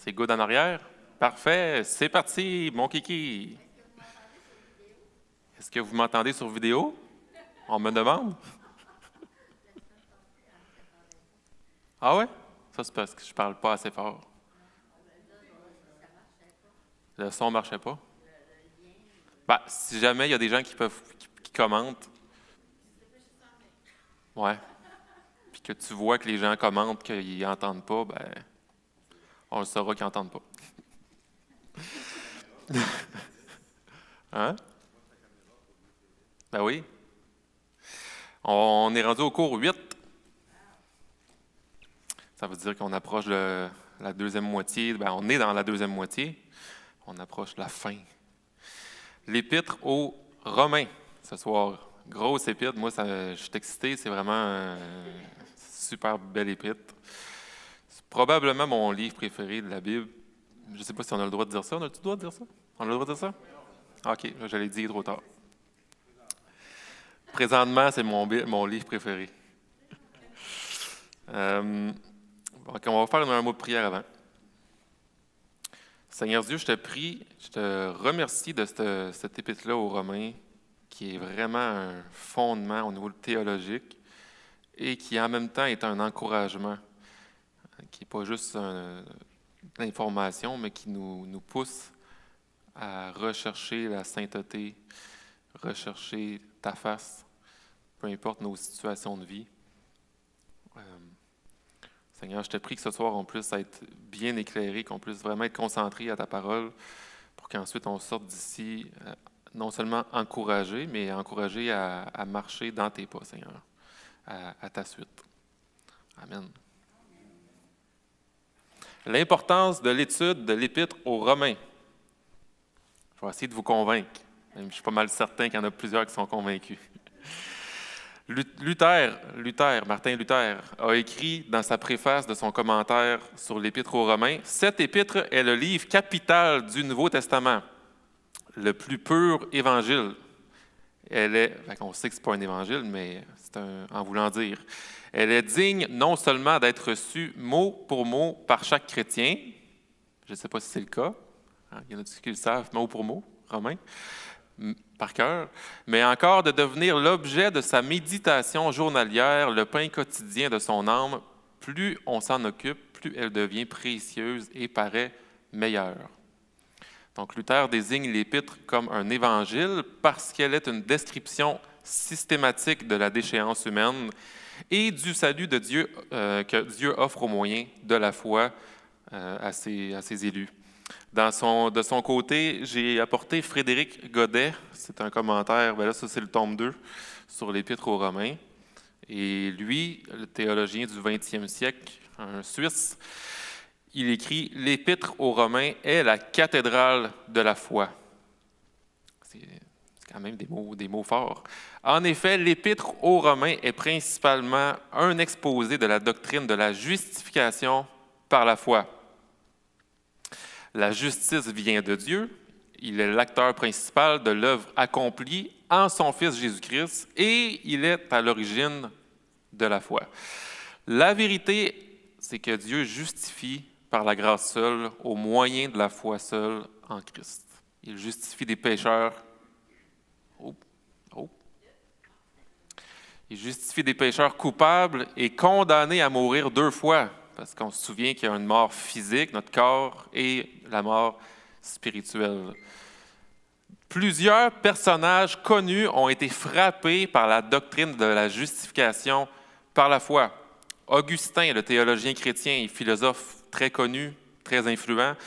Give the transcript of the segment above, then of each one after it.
C'est good en arrière? Parfait, c'est parti, mon kiki. Est-ce que vous m'entendez sur vidéo? On me demande. Ah ouais? Ça, c'est parce que je parle pas assez fort. Le son ne marchait pas? Ben, si jamais il y a des gens qui commentent, ouais, puis que tu vois que les gens commentent qu'ils n'entendent pas, ben, on le saura qu'ils n'entendent pas. Hein? Ben oui. On est rendu au cours 8. Ça veut dire qu'on approche de la deuxième moitié. Ben, on est dans la deuxième moitié. On approche la fin. L'épître aux Romains ce soir. Grosse épître. Moi, je suis excité. C'est vraiment un super belle épître. C'est probablement mon livre préféré de la Bible. Je ne sais pas si on a le droit de dire ça. On a le droit de dire ça? On a le droit de dire ça? OK, je l'ai dit trop tard. Présentement, c'est mon livre préféré. Donc, on va faire un mot de prière avant. Seigneur Dieu, je te prie, je te remercie de cette épître-là aux Romains, qui est vraiment un fondement au niveau théologique et qui en même temps est un encouragement, qui n'est pas juste l'information, mais qui nous pousse à rechercher la sainteté, rechercher ta face, peu importe nos situations de vie. Seigneur, je te prie que ce soir, on puisse être bien éclairé, qu'on puisse vraiment être concentré à ta parole pour qu'ensuite on sorte d'ici non seulement encouragé, mais encouragé à marcher dans tes pas, Seigneur, à ta suite. Amen. L'importance de l'étude de l'Épître aux Romains. Je vais essayer de vous convaincre. Même, je suis pas mal certain qu'il y en a plusieurs qui sont convaincus. Martin Luther, a écrit dans sa préface de son commentaire sur l'Épître aux Romains, « Cette épître est le livre capital du Nouveau Testament, le plus pur évangile. » On sait que ce n'est pas un évangile, mais c'est en voulant dire. Elle est digne non seulement d'être reçue mot pour mot par chaque chrétien, je ne sais pas si c'est le cas, il y en a qui le savent mot pour mot, Romain, par cœur, mais encore de devenir l'objet de sa méditation journalière, le pain quotidien de son âme. Plus on s'en occupe, plus elle devient précieuse et paraît meilleure. Donc Luther désigne l'Épître comme un évangile parce qu'elle est une description systématique de la déchéance humaine et du salut de Dieu que Dieu offre au moyen de la foi à ses élus. De son côté, j'ai apporté Frédéric Godet, c'est un commentaire, bien là, ça c'est le tome 2, sur l'Épître aux Romains. Et lui, le théologien du 20e siècle, un Suisse, il écrit « L'Épître aux Romains est la cathédrale de la foi ». C'est quand même des mots forts. En effet, l'Épître aux Romains est principalement un exposé de la doctrine de la justification par la foi. La justice vient de Dieu. Il est l'acteur principal de l'œuvre accomplie en son Fils Jésus-Christ et il est à l'origine de la foi. La vérité, c'est que Dieu justifie par la grâce seule, au moyen de la foi seule en Christ. Il justifie des pécheurs. Il justifie des pécheurs coupables et condamnés à mourir 2 fois. Parce qu'on se souvient qu'il y a une mort physique, notre corps, et la mort spirituelle. Plusieurs personnages connus ont été frappés par la doctrine de la justification par la foi. Augustin, le théologien chrétien et philosophe très connu, très influent,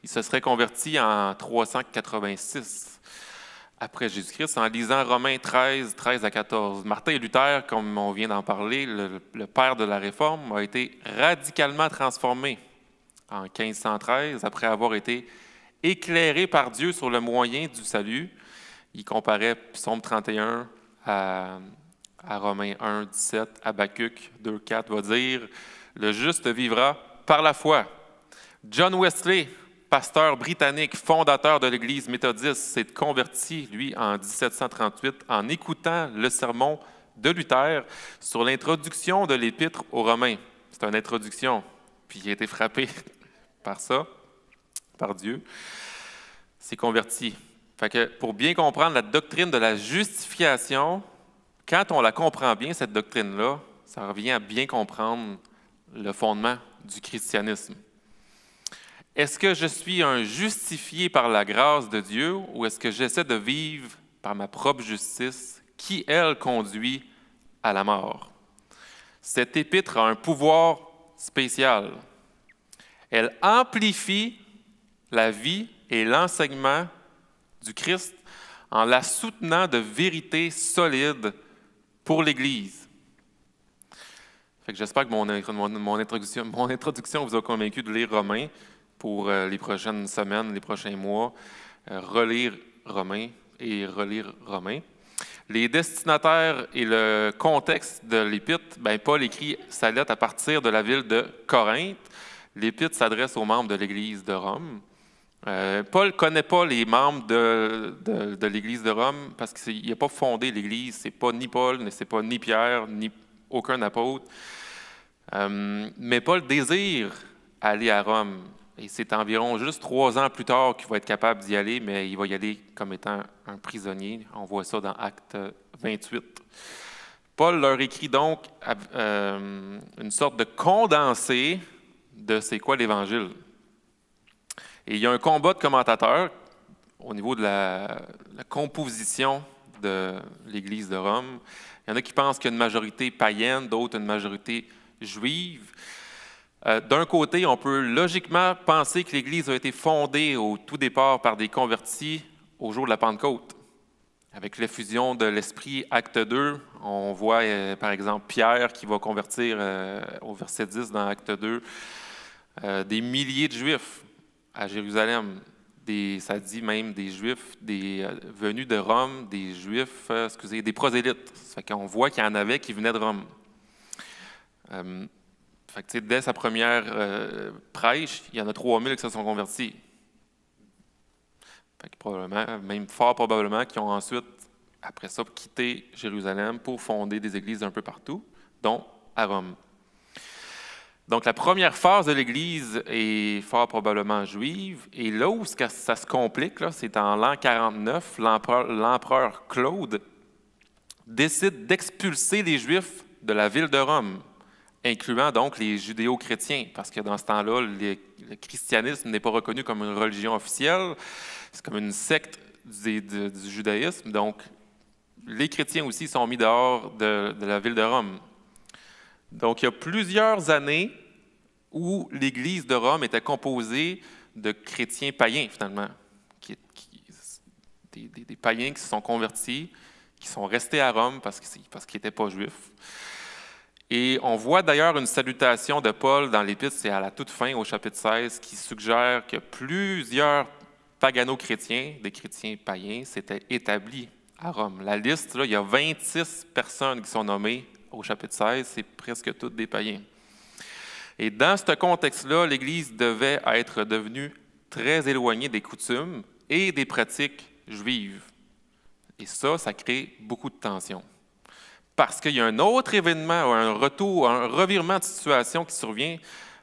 il se serait converti en 386 après Jésus-Christ, en lisant Romains 13 à 14. Martin Luther, comme on vient d'en parler, le père de la Réforme, a été radicalement transformé en 1513, après avoir été éclairé par Dieu sur le moyen du salut. Il comparait Psaume 31 à Romains 1, 17, Habacuc 2, 4, va dire « Le juste vivra par la foi ». John Wesley, pasteur britannique, fondateur de l'Église méthodiste, s'est converti, lui, en 1738, en écoutant le sermon de Luther sur l'introduction de l'Épître aux Romains. C'est une introduction, puis il a été frappé par ça. par Dieu, s'est converti. Fait que pour bien comprendre la doctrine de la justification, quand on la comprend bien, cette doctrine-là, ça revient à bien comprendre le fondement du christianisme. Est-ce que je suis un justifié par la grâce de Dieu ou est-ce que j'essaie de vivre par ma propre justice qui, elle, conduit à la mort? Cette épître a un pouvoir spécial. Elle amplifie la vie et l'enseignement du Christ en la soutenant de vérités solides pour l'Église. Fait que j'espère que mon introduction vous a convaincu de lire Romains pour les prochaines semaines, les prochains mois, relire Romains et relire Romains. Les destinataires et le contexte de l'Épître, Paul écrit sa lettre à partir de la ville de Corinthe. L'Épître s'adresse aux membres de l'Église de Rome. Paul ne connaît pas les membres de l'Église de Rome parce qu'il n'a pas fondé l'Église. Ce n'est pas ni Paul, ce n'est pas ni Pierre, ni aucun apôtre. Mais Paul désire aller à Rome. Et c'est environ juste 3 ans plus tard qu'il va être capable d'y aller, mais il va y aller comme étant un prisonnier. On voit ça dans Acte 28. Paul leur écrit donc une sorte de condensé de c'est quoi l'Évangile. Et il y a un combat de commentateurs au niveau de la composition de l'Église de Rome. Il y en a qui pensent qu'il y a une majorité païenne, d'autres une majorité juive. D'un côté, on peut logiquement penser que l'Église a été fondée au tout départ par des convertis au jour de la Pentecôte. Avec l'effusion de l'Esprit, Acte 2, on voit par exemple Pierre qui va convertir au verset 10 dans Acte 2 des milliers de Juifs à Jérusalem. Ça dit même des Juifs venus de Rome, des Juifs, des prosélytes. Ça fait qu'on voit qu'il y en avait qui venaient de Rome. Fait que, dès sa première prêche, il y en a 3000 qui se sont convertis. Fait que fort probablement, qui ont ensuite, après ça, quitté Jérusalem pour fonder des églises un peu partout, dont à Rome. Donc, la première phase de l'Église est fort probablement juive. Et là où ça se complique, c'est en l'an 49, l'empereur Claude décide d'expulser les Juifs de la ville de Rome, incluant donc les judéo-chrétiens, parce que dans ce temps-là, le christianisme n'est pas reconnu comme une religion officielle, c'est comme une secte du judaïsme, donc les chrétiens aussi sont mis dehors de la ville de Rome. Donc il y a plusieurs années où l'Église de Rome était composée de chrétiens païens, finalement, des païens qui se sont convertis, qui sont restés à Rome parce qu'ils n'étaient pas juifs. Et on voit d'ailleurs une salutation de Paul dans l'Épître, c'est à la toute fin, au chapitre 16, qui suggère que plusieurs pagano-chrétiens, des chrétiens païens, s'étaient établis à Rome. La liste, là, il y a 26 personnes qui sont nommées au chapitre 16, c'est presque toutes des païens. Et dans ce contexte-là, l'Église devait être devenue très éloignée des coutumes et des pratiques juives. Et ça crée beaucoup de tensions. Parce qu'il y a un autre événement, un revirement de situation qui survient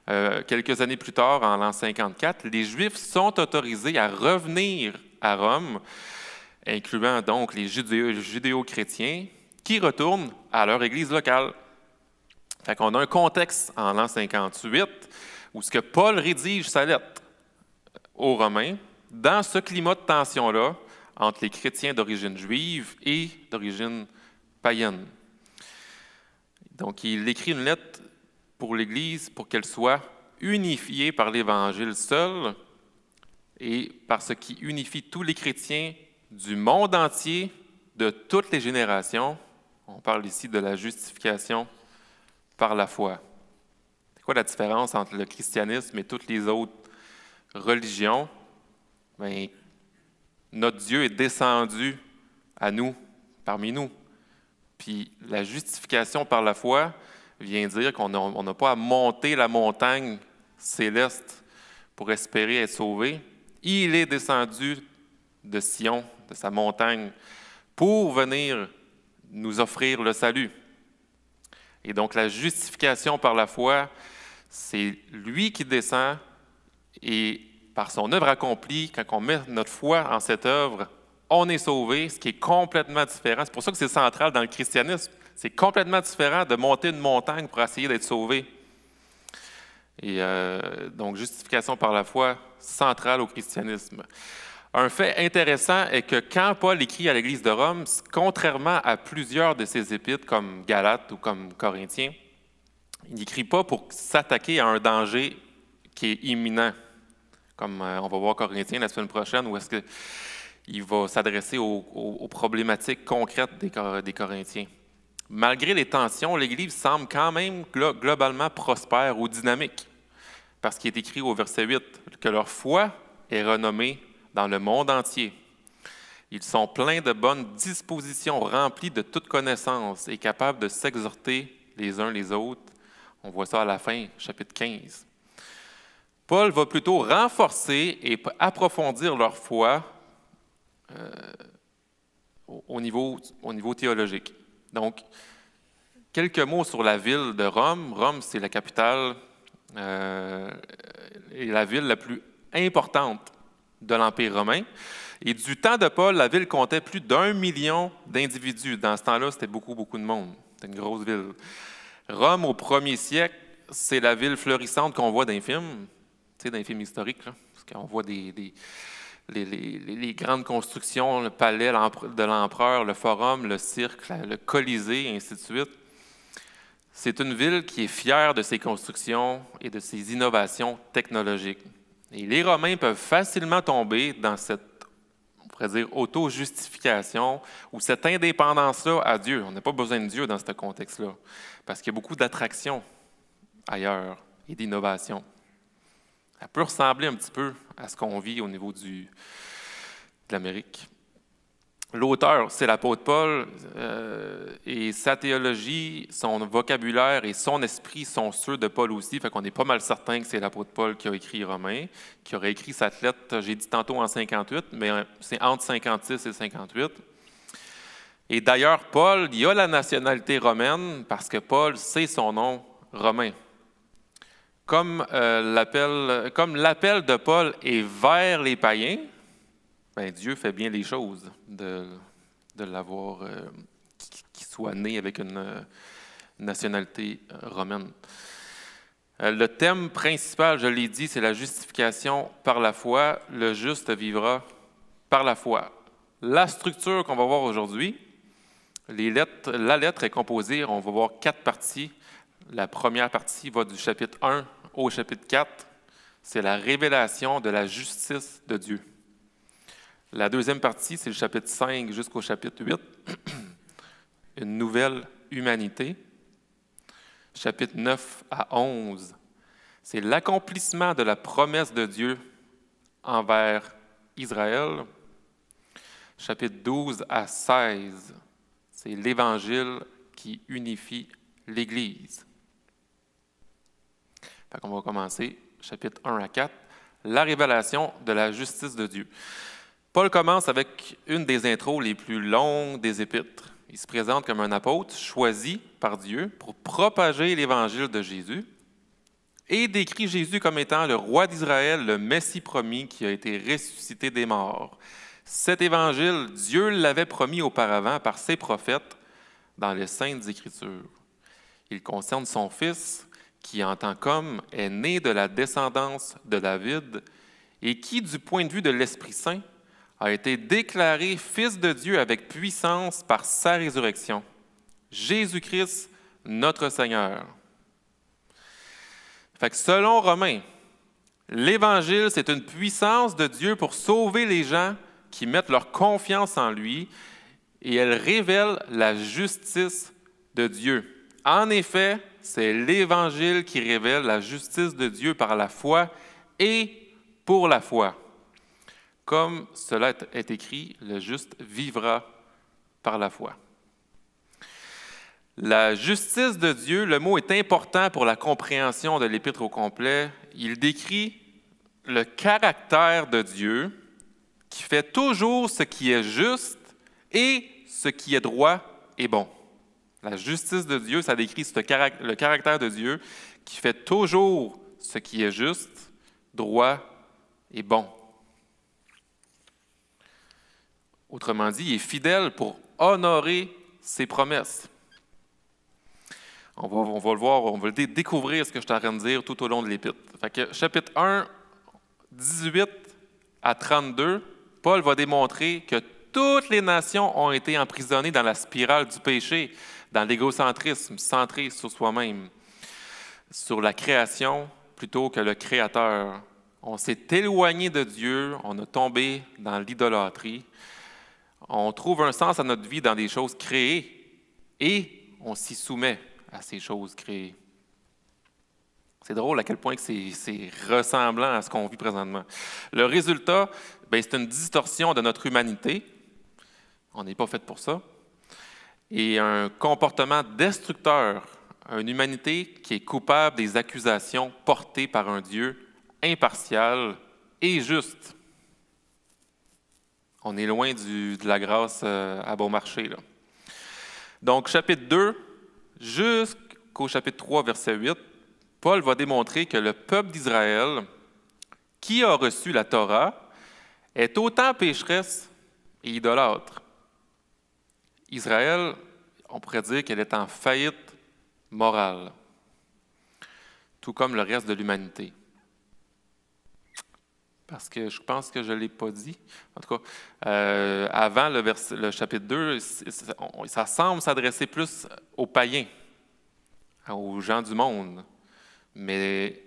quelques années plus tard, en l'an 54. Les Juifs sont autorisés à revenir à Rome, incluant donc les judéo-chrétiens, qui retournent à leur église locale. Fait qu'on a un contexte en l'an 58 où ce que Paul rédige sa lettre aux Romains, dans ce climat de tension-là, entre les chrétiens d'origine juive et d'origine païenne. Donc, il écrit une lettre pour l'Église pour qu'elle soit unifiée par l'Évangile seul et par ce qui unifie tous les chrétiens du monde entier, de toutes les générations. On parle ici de la justification par la foi. C'est quoi la différence entre le christianisme et toutes les autres religions? Bien, notre Dieu est descendu à nous, parmi nous. Puis la justification par la foi vient dire qu'on n'a pas à monter la montagne céleste pour espérer être sauvé. Il est descendu de Sion, de sa montagne, pour venir nous offrir le salut. Et donc la justification par la foi, c'est lui qui descend et par son œuvre accomplie, quand on met notre foi en cette œuvre, on est sauvé, ce qui est complètement différent. C'est pour ça que c'est central dans le christianisme. C'est complètement différent de monter une montagne pour essayer d'être sauvé. Et donc, justification par la foi, centrale au christianisme. Un fait intéressant est que quand Paul écrit à l'Église de Rome, contrairement à plusieurs de ses épîtres, comme Galates ou comme Corinthiens, il n'écrit pas pour s'attaquer à un danger qui est imminent, comme on va voir Corinthiens la semaine prochaine, où est-ce qu'il va s'adresser aux problématiques concrètes des Corinthiens. Malgré les tensions, l'Église semble quand même globalement prospère ou dynamique, parce qu'il est écrit au verset 8 que leur foi est renommée dans le monde entier. Ils sont pleins de bonnes dispositions, remplis de toute connaissance et capables de s'exhorter les uns les autres. On voit ça à la fin, chapitre 15. Paul va plutôt renforcer et approfondir leur foi au niveau théologique. Donc, quelques mots sur la ville de Rome. Rome, c'est la capitale et la ville la plus importante de l'Empire romain. Et du temps de Paul, la ville comptait plus d'1 million d'individus. Dans ce temps-là, c'était beaucoup, beaucoup de monde. C'était une grosse ville. Rome, au 1er siècle, c'est la ville florissante qu'on voit dans les films, tu sais, dans les films historiques, là, parce qu'on voit les grandes constructions, le palais de l'empereur, le forum, le cirque, le Colisée, et ainsi de suite. C'est une ville qui est fière de ses constructions et de ses innovations technologiques. Et les Romains peuvent facilement tomber dans cette, on pourrait dire, auto-justification ou cette indépendance-là à Dieu. On n'a pas besoin de Dieu dans ce contexte-là, parce qu'il y a beaucoup d'attractions ailleurs et d'innovation. Ça peut ressembler un petit peu à ce qu'on vit au niveau de l'Amérique. L'auteur, c'est l'apôtre Paul, et sa théologie, son vocabulaire et son esprit sont ceux de Paul aussi, fait qu'on est pas mal certain que c'est l'apôtre Paul qui a écrit Romains, qui aurait écrit cette lettre, j'ai dit tantôt en 58, mais c'est entre 56 et 58. Et d'ailleurs, Paul, il a la nationalité romaine parce que Paul, c'est son nom romain. Comme l'appel de Paul est vers les païens, ben, Dieu fait bien les choses de l'avoir, qu'il soit né avec une nationalité romaine. Le thème principal, je l'ai dit, c'est la justification par la foi. Le juste vivra par la foi. La structure qu'on va voir aujourd'hui, la lettre est composée, on va voir 4 parties. La première partie va du chapitre 1 au chapitre 4. C'est la révélation de la justice de Dieu. La deuxième partie, c'est le chapitre 5 jusqu'au chapitre 8, une nouvelle humanité. Chapitre 9 à 11, c'est l'accomplissement de la promesse de Dieu envers Israël. Chapitre 12 à 16, c'est l'Évangile qui unifie l'Église. Fait qu'on va commencer, chapitre 1 à 4, la révélation de la justice de Dieu. Paul commence avec une des intros les plus longues des Épîtres. Il se présente comme un apôtre choisi par Dieu pour propager l'Évangile de Jésus et décrit Jésus comme étant le roi d'Israël, le Messie promis qui a été ressuscité des morts. Cet Évangile, Dieu l'avait promis auparavant par ses prophètes dans les Saintes Écritures. Il concerne son Fils qui, en tant qu'homme, est né de la descendance de David et qui, du point de vue de l'Esprit Saint, a été déclaré Fils de Dieu avec puissance par sa résurrection. Jésus-Christ, notre Seigneur. Fait que selon Romains, l'Évangile, c'est une puissance de Dieu pour sauver les gens qui mettent leur confiance en lui et elle révèle la justice de Dieu. En effet, c'est l'Évangile qui révèle la justice de Dieu par la foi et pour la foi. Comme cela est écrit, le juste vivra par la foi. La justice de Dieu, le mot est important pour la compréhension de l'Épître au complet. Il décrit le caractère de Dieu qui fait toujours ce qui est juste et ce qui est droit et bon. La justice de Dieu, ça décrit le caractère de Dieu qui fait toujours ce qui est juste, droit est bon. Autrement dit, il est fidèle pour honorer ses promesses. On va le voir, on va le découvrir ce que je suis en train de dire tout au long de l'Épître. Fait que chapitre 1, 18 à 32, Paul va démontrer que toutes les nations ont été emprisonnées dans la spirale du péché, dans l'égocentrisme, centré sur soi-même, sur la création plutôt que le Créateur. On s'est éloigné de Dieu, on a tombé dans l'idolâtrie. On trouve un sens à notre vie dans des choses créées et on s'y soumet à ces choses créées. C'est drôle à quel point que c'est ressemblant à ce qu'on vit présentement. Le résultat, c'est une distorsion de notre humanité. On n'est pas fait pour ça. Et un comportement destructeur, une humanité qui est coupable des accusations portées par un Dieu impartial et juste. On est loin de la grâce à bon marché, là. Donc, chapitre 2, jusqu'au chapitre 3, verset 8, Paul va démontrer que le peuple d'Israël, qui a reçu la Torah, est autant pécheresse et idolâtre. Israël, on pourrait dire qu'elle est en faillite morale, tout comme le reste de l'humanité. Parce que je pense que je ne l'ai pas dit. En tout cas, avant le chapitre 2, ça semble s'adresser plus aux païens, aux gens du monde. Mais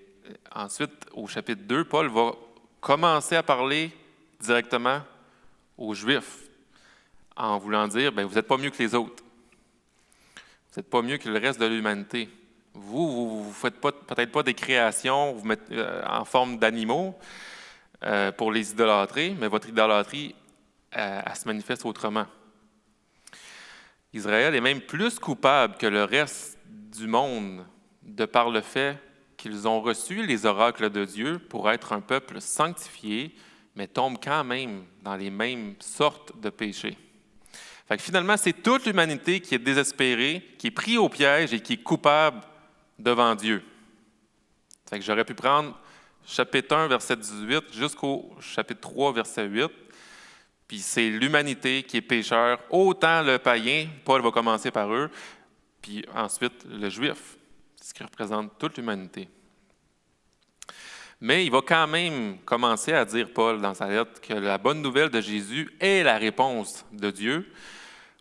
ensuite, au chapitre 2, Paul va commencer à parler directement aux Juifs, en voulant dire, vous n'êtes pas mieux que les autres. Vous n'êtes pas mieux que le reste de l'humanité. Vous ne faites peut-être pas des créations vous mettez, en forme d'animaux, pour les idolâtrer, mais votre idolâtrie, elle se manifeste autrement. Israël est même plus coupable que le reste du monde de par le fait qu'ils ont reçu les oracles de Dieu pour être un peuple sanctifié, mais tombent quand même dans les mêmes sortes de péchés. Fait que finalement, c'est toute l'humanité qui est désespérée, qui est prise au piège et qui est coupable devant Dieu. Fait que j'aurais pu prendre chapitre 1, verset 18, jusqu'au chapitre 3, verset 8. Puis c'est l'humanité qui est pécheur, autant le païen, Paul va commencer par eux, puis ensuite le juif, ce qui représente toute l'humanité. Mais il va quand même commencer à dire, Paul, dans sa lettre, que la bonne nouvelle de Jésus est la réponse de Dieu.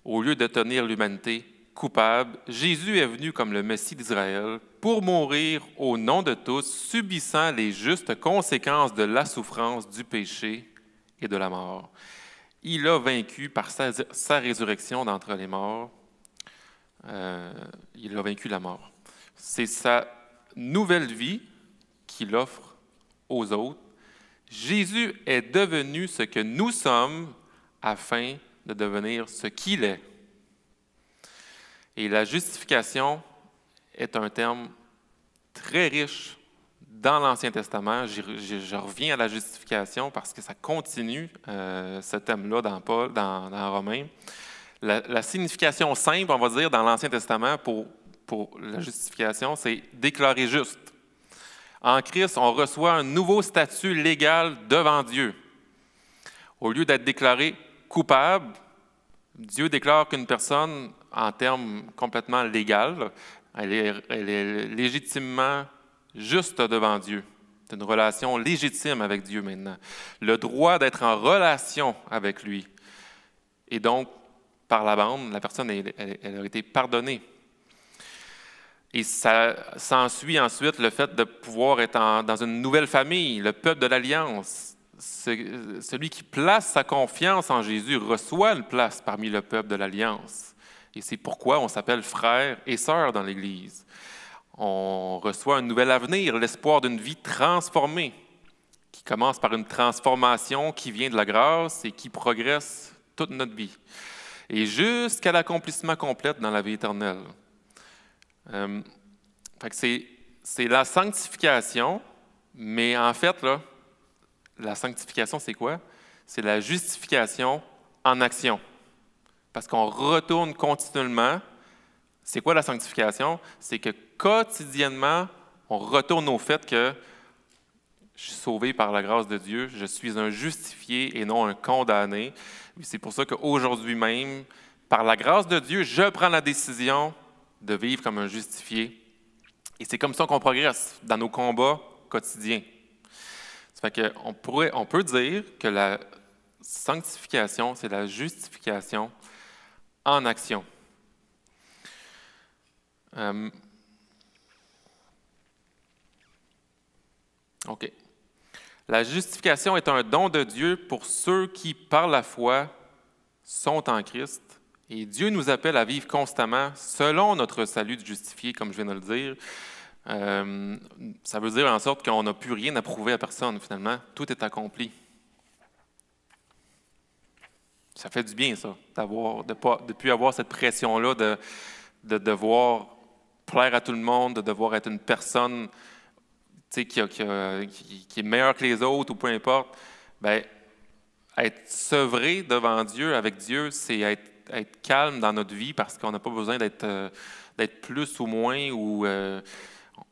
Au lieu de tenir l'humanité coupable, Jésus est venu comme le Messie d'Israël pour mourir au nom de tous, subissant les justes conséquences de la souffrance, du péché et de la mort. Il a vaincu par sa résurrection d'entre les morts. Il a vaincu la mort. C'est sa nouvelle vie qu'il offre aux autres. Jésus est devenu ce que nous sommes afin de devenir ce qu'il est. Et la justification est un terme très riche dans l'Ancien Testament. Je reviens à la justification parce que ça continue ce thème-là dans Romains. La signification simple, on va dire, dans l'Ancien Testament pour la justification, c'est déclarer juste. En Christ, on reçoit un nouveau statut légal devant Dieu. Au lieu d'être déclaré coupable, Dieu déclare qu'une personne, en termes complètement légaux, elle est légitimement juste devant Dieu. C'est une relation légitime avec Dieu maintenant. Le droit d'être en relation avec lui. Et donc, par la bande, la personne elle a été pardonnée. Et ça s'ensuit ensuite le fait de pouvoir être dans une nouvelle famille, le peuple de l'Alliance. Celui qui place sa confiance en Jésus reçoit une place parmi le peuple de l'Alliance. Et c'est pourquoi on s'appelle frères et sœurs dans l'Église. On reçoit un nouvel avenir, l'espoir d'une vie transformée, qui commence par une transformation qui vient de la grâce et qui progresse toute notre vie, et jusqu'à l'accomplissement complet dans la vie éternelle. C'est la sanctification, mais en fait, là, la sanctification, c'est quoi? C'est la justification en action. Parce qu'on retourne continuellement. C'est quoi la sanctification? C'est que quotidiennement, on retourne au fait que Je suis sauvé par la grâce de Dieu. Je suis un justifié et non un condamné. C'est pour ça qu'aujourd'hui même, par la grâce de Dieu, je prends la décision de vivre comme un justifié. Et c'est comme ça qu'on progresse dans nos combats quotidiens. Ça fait qu'on peut dire que la sanctification, c'est la justification en action. OK. La justification est un don de Dieu pour ceux qui, par la foi, sont en Christ. Et Dieu nous appelle à vivre constamment selon notre salut de justifié, comme je viens de le dire. Ça veut dire en sorte qu'on n'a plus rien à prouver à personne, finalement. Tout est accompli. Ça fait du bien, ça, de ne plus avoir cette pression-là de devoir plaire à tout le monde, de devoir être une personne qui est meilleure que les autres ou peu importe. Bien, être sevré devant Dieu, avec Dieu, c'est être calme dans notre vie parce qu'on n'a pas besoin d'être plus ou moins ou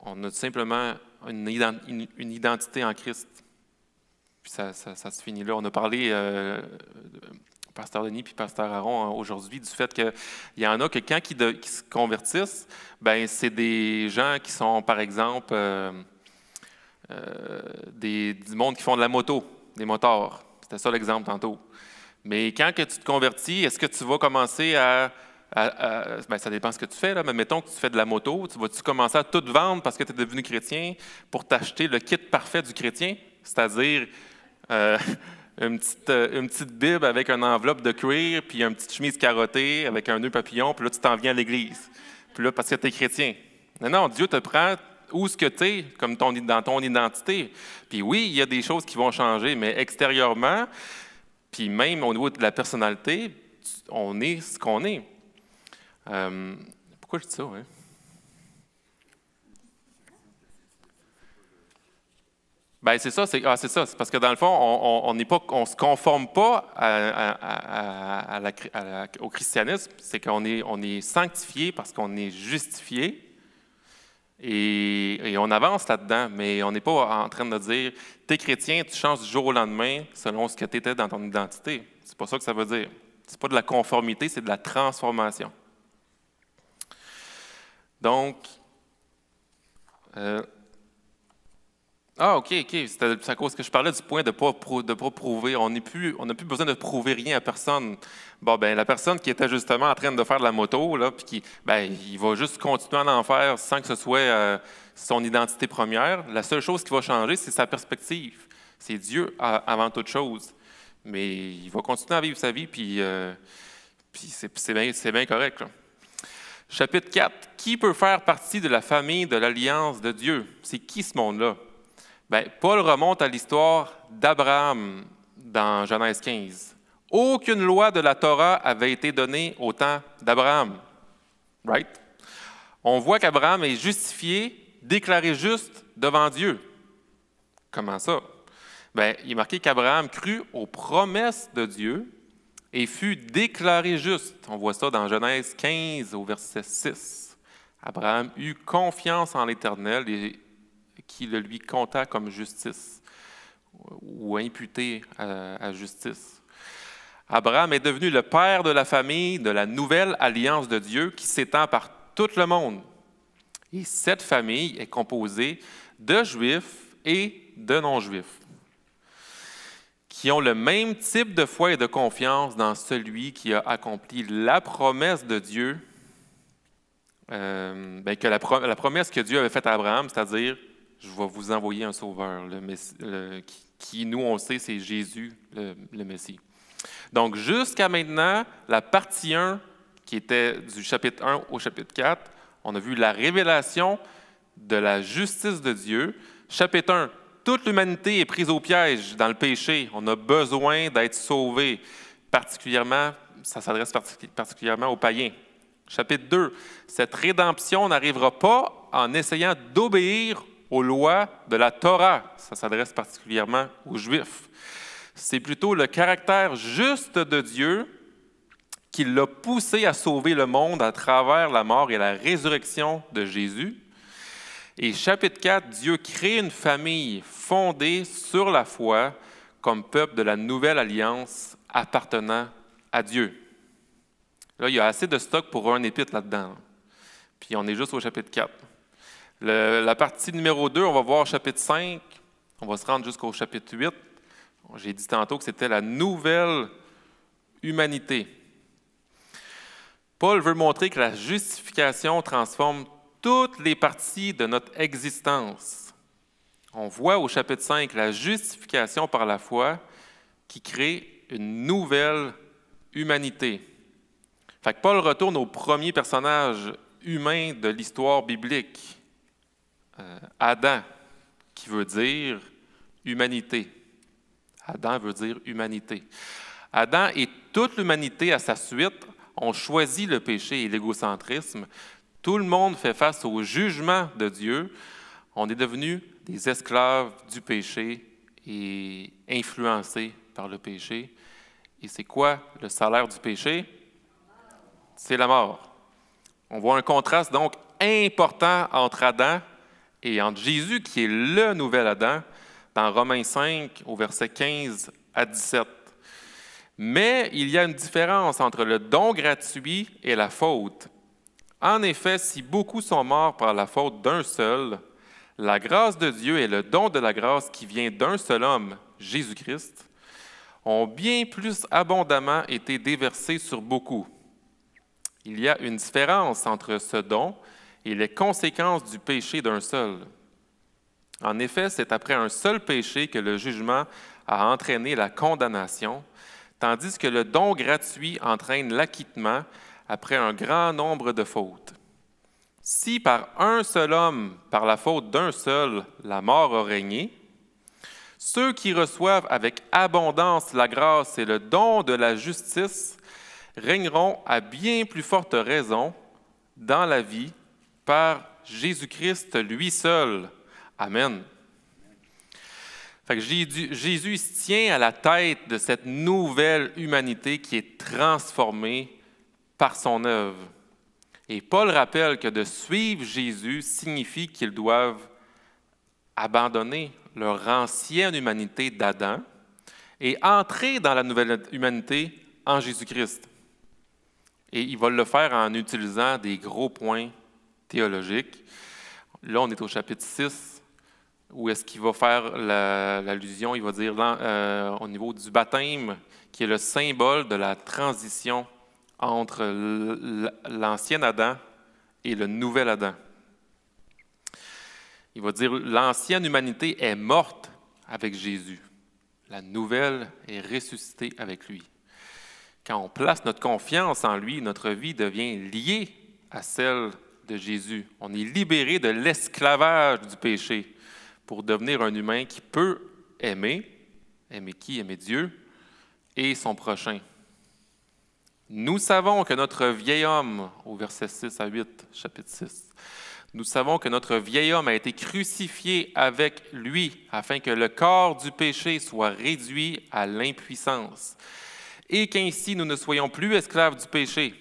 on a simplement une identité en Christ. Puis ça se finit là. On a parlé, Pasteur Denis puis Pasteur Aaron, aujourd'hui, du fait qu'il y en a que quand qui se convertissent, ben c'est des gens qui sont, par exemple, du monde qui font de la moto, des motards. C'était ça l'exemple tantôt. Mais quand que tu te convertis, est-ce que tu vas commencer ben, ça dépend de ce que tu fais, là, mais mettons que tu fais de la moto, vas-tu commencer à tout vendre parce que tu es devenu chrétien pour t'acheter le kit parfait du chrétien, c'est-à-dire une petite Bible avec une enveloppe de cuir, puis une petite chemise carottée avec un nœud papillon, puis là, tu t'en viens à l'église. Puis là, parce que tu es chrétien. Non, Dieu te prend où ce que tu es, comme dans ton identité. Puis oui, il y a des choses qui vont changer, mais extérieurement, puis même au niveau de la personnalité, on est ce qu'on est. Pourquoi je dis ça, hein? Bien, c'est ça, c'est parce que dans le fond, on ne se conforme pas au christianisme, c'est qu'on est sanctifié parce qu'on est justifié et on avance là-dedans, mais on n'est pas en train de dire « t'es chrétien, tu changes du jour au lendemain selon ce que tu étais dans ton identité ». C'est pas ça que ça veut dire. C'est pas de la conformité, c'est de la transformation. Donc, OK. C'est à cause que je parlais du point de ne pas prouver. On n'a plus besoin de prouver rien à personne. Bon, ben la personne qui était justement en train de faire de la moto, là, puis il va juste continuer à en faire sans que ce soit son identité première. La seule chose qui va changer, c'est sa perspective. C'est Dieu avant toute chose. Mais il va continuer à vivre sa vie, puis c'est bien correct, là. Chapitre 4. Qui peut faire partie de la famille de l'Alliance de Dieu? C'est qui ce monde-là? Bien, Paul remonte à l'histoire d'Abraham dans Genèse 15. Aucune loi de la Torah avait été donnée au temps d'Abraham. Right? On voit qu'Abraham est justifié, déclaré juste devant Dieu. Comment ça? Bien, il est marqué qu'Abraham crut aux promesses de Dieu et fut déclaré juste. On voit ça dans Genèse 15 au verset 6. Abraham eut confiance en l'Éternel et qui le lui compta comme justice ou imputé à justice. Abraham est devenu le père de la famille de la nouvelle alliance de Dieu qui s'étend par tout le monde. Et cette famille est composée de Juifs et de non-Juifs qui ont le même type de foi et de confiance dans celui qui a accompli la promesse de Dieu, que la promesse que Dieu avait faite à Abraham, c'est-à-dire « Je vais vous envoyer un sauveur », qui, nous, on sait, c'est Jésus, le Messie. Donc, jusqu'à maintenant, la partie 1, qui était du chapitre 1 au chapitre 4, on a vu la révélation de la justice de Dieu. Chapitre 1, toute l'humanité est prise au piège dans le péché. On a besoin d'être sauvé. Particulièrement, ça s'adresse particulièrement aux païens. Chapitre 2, cette rédemption n'arrivera pas en essayant d'obéir aux lois de la Torah. Ça s'adresse particulièrement aux Juifs. C'est plutôt le caractère juste de Dieu qui l'a poussé à sauver le monde à travers la mort et la résurrection de Jésus. Et chapitre 4, Dieu crée une famille fondée sur la foi comme peuple de la nouvelle alliance appartenant à Dieu. Là, il y a assez de stock pour un épître là-dedans. Puis on est juste au chapitre 4. La partie numéro 2, on va voir chapitre 5. On va se rendre jusqu'au chapitre 8. J'ai dit tantôt que c'était la nouvelle humanité. Paul veut montrer que la justification transforme toutes les parties de notre existence. On voit au chapitre 5 la justification par la foi qui crée une nouvelle humanité. Fait que Paul retourne au premier personnage humain de l'histoire biblique, Adam, qui veut dire humanité. Adam veut dire humanité. Adam et toute l'humanité à sa suite ont choisi le péché et l'égocentrisme. Tout le monde fait face au jugement de Dieu. On est devenus des esclaves du péché et influencés par le péché. Et c'est quoi le salaire du péché? C'est la mort. On voit un contraste donc important entre Adam et entre Jésus, qui est le nouvel Adam, dans Romains 5, au verset 15 à 17. Mais il y a une différence entre le don gratuit et la faute. En effet, si beaucoup sont morts par la faute d'un seul, la grâce de Dieu et le don de la grâce qui vient d'un seul homme, Jésus-Christ, ont bien plus abondamment été déversés sur beaucoup. Il y a une différence entre ce don et les conséquences du péché d'un seul. En effet, c'est après un seul péché que le jugement a entraîné la condamnation, tandis que le don gratuit entraîne l'acquittement après un grand nombre de fautes. Si par un seul homme, par la faute d'un seul, la mort a régné, ceux qui reçoivent avec abondance la grâce et le don de la justice régneront à bien plus forte raison dans la vie par Jésus-Christ lui seul. Amen. Fait que Jésus se tient à la tête de cette nouvelle humanité qui est transformée par son œuvre. Et Paul rappelle que de suivre Jésus signifie qu'ils doivent abandonner leur ancienne humanité d'Adam et entrer dans la nouvelle humanité en Jésus-Christ. Et il va le faire en utilisant des gros points théologiques. Là, on est au chapitre 6, où est-ce qu'il va faire l'allusion, il va dire au niveau du baptême, qui est le symbole de la transition entre l'ancien Adam et le nouvel Adam. Il va dire l'ancienne humanité est morte avec Jésus. La nouvelle est ressuscitée avec lui. Quand on place notre confiance en lui, notre vie devient liée à celle de Jésus. On est libéré de l'esclavage du péché pour devenir un humain qui peut aimer qui? Aimer Dieu et son prochain. Nous savons que notre vieil homme, au verset 6 à 8, chapitre 6, nous savons que notre vieil homme a été crucifié avec lui afin que le corps du péché soit réduit à l'impuissance et qu'ainsi nous ne soyons plus esclaves du péché.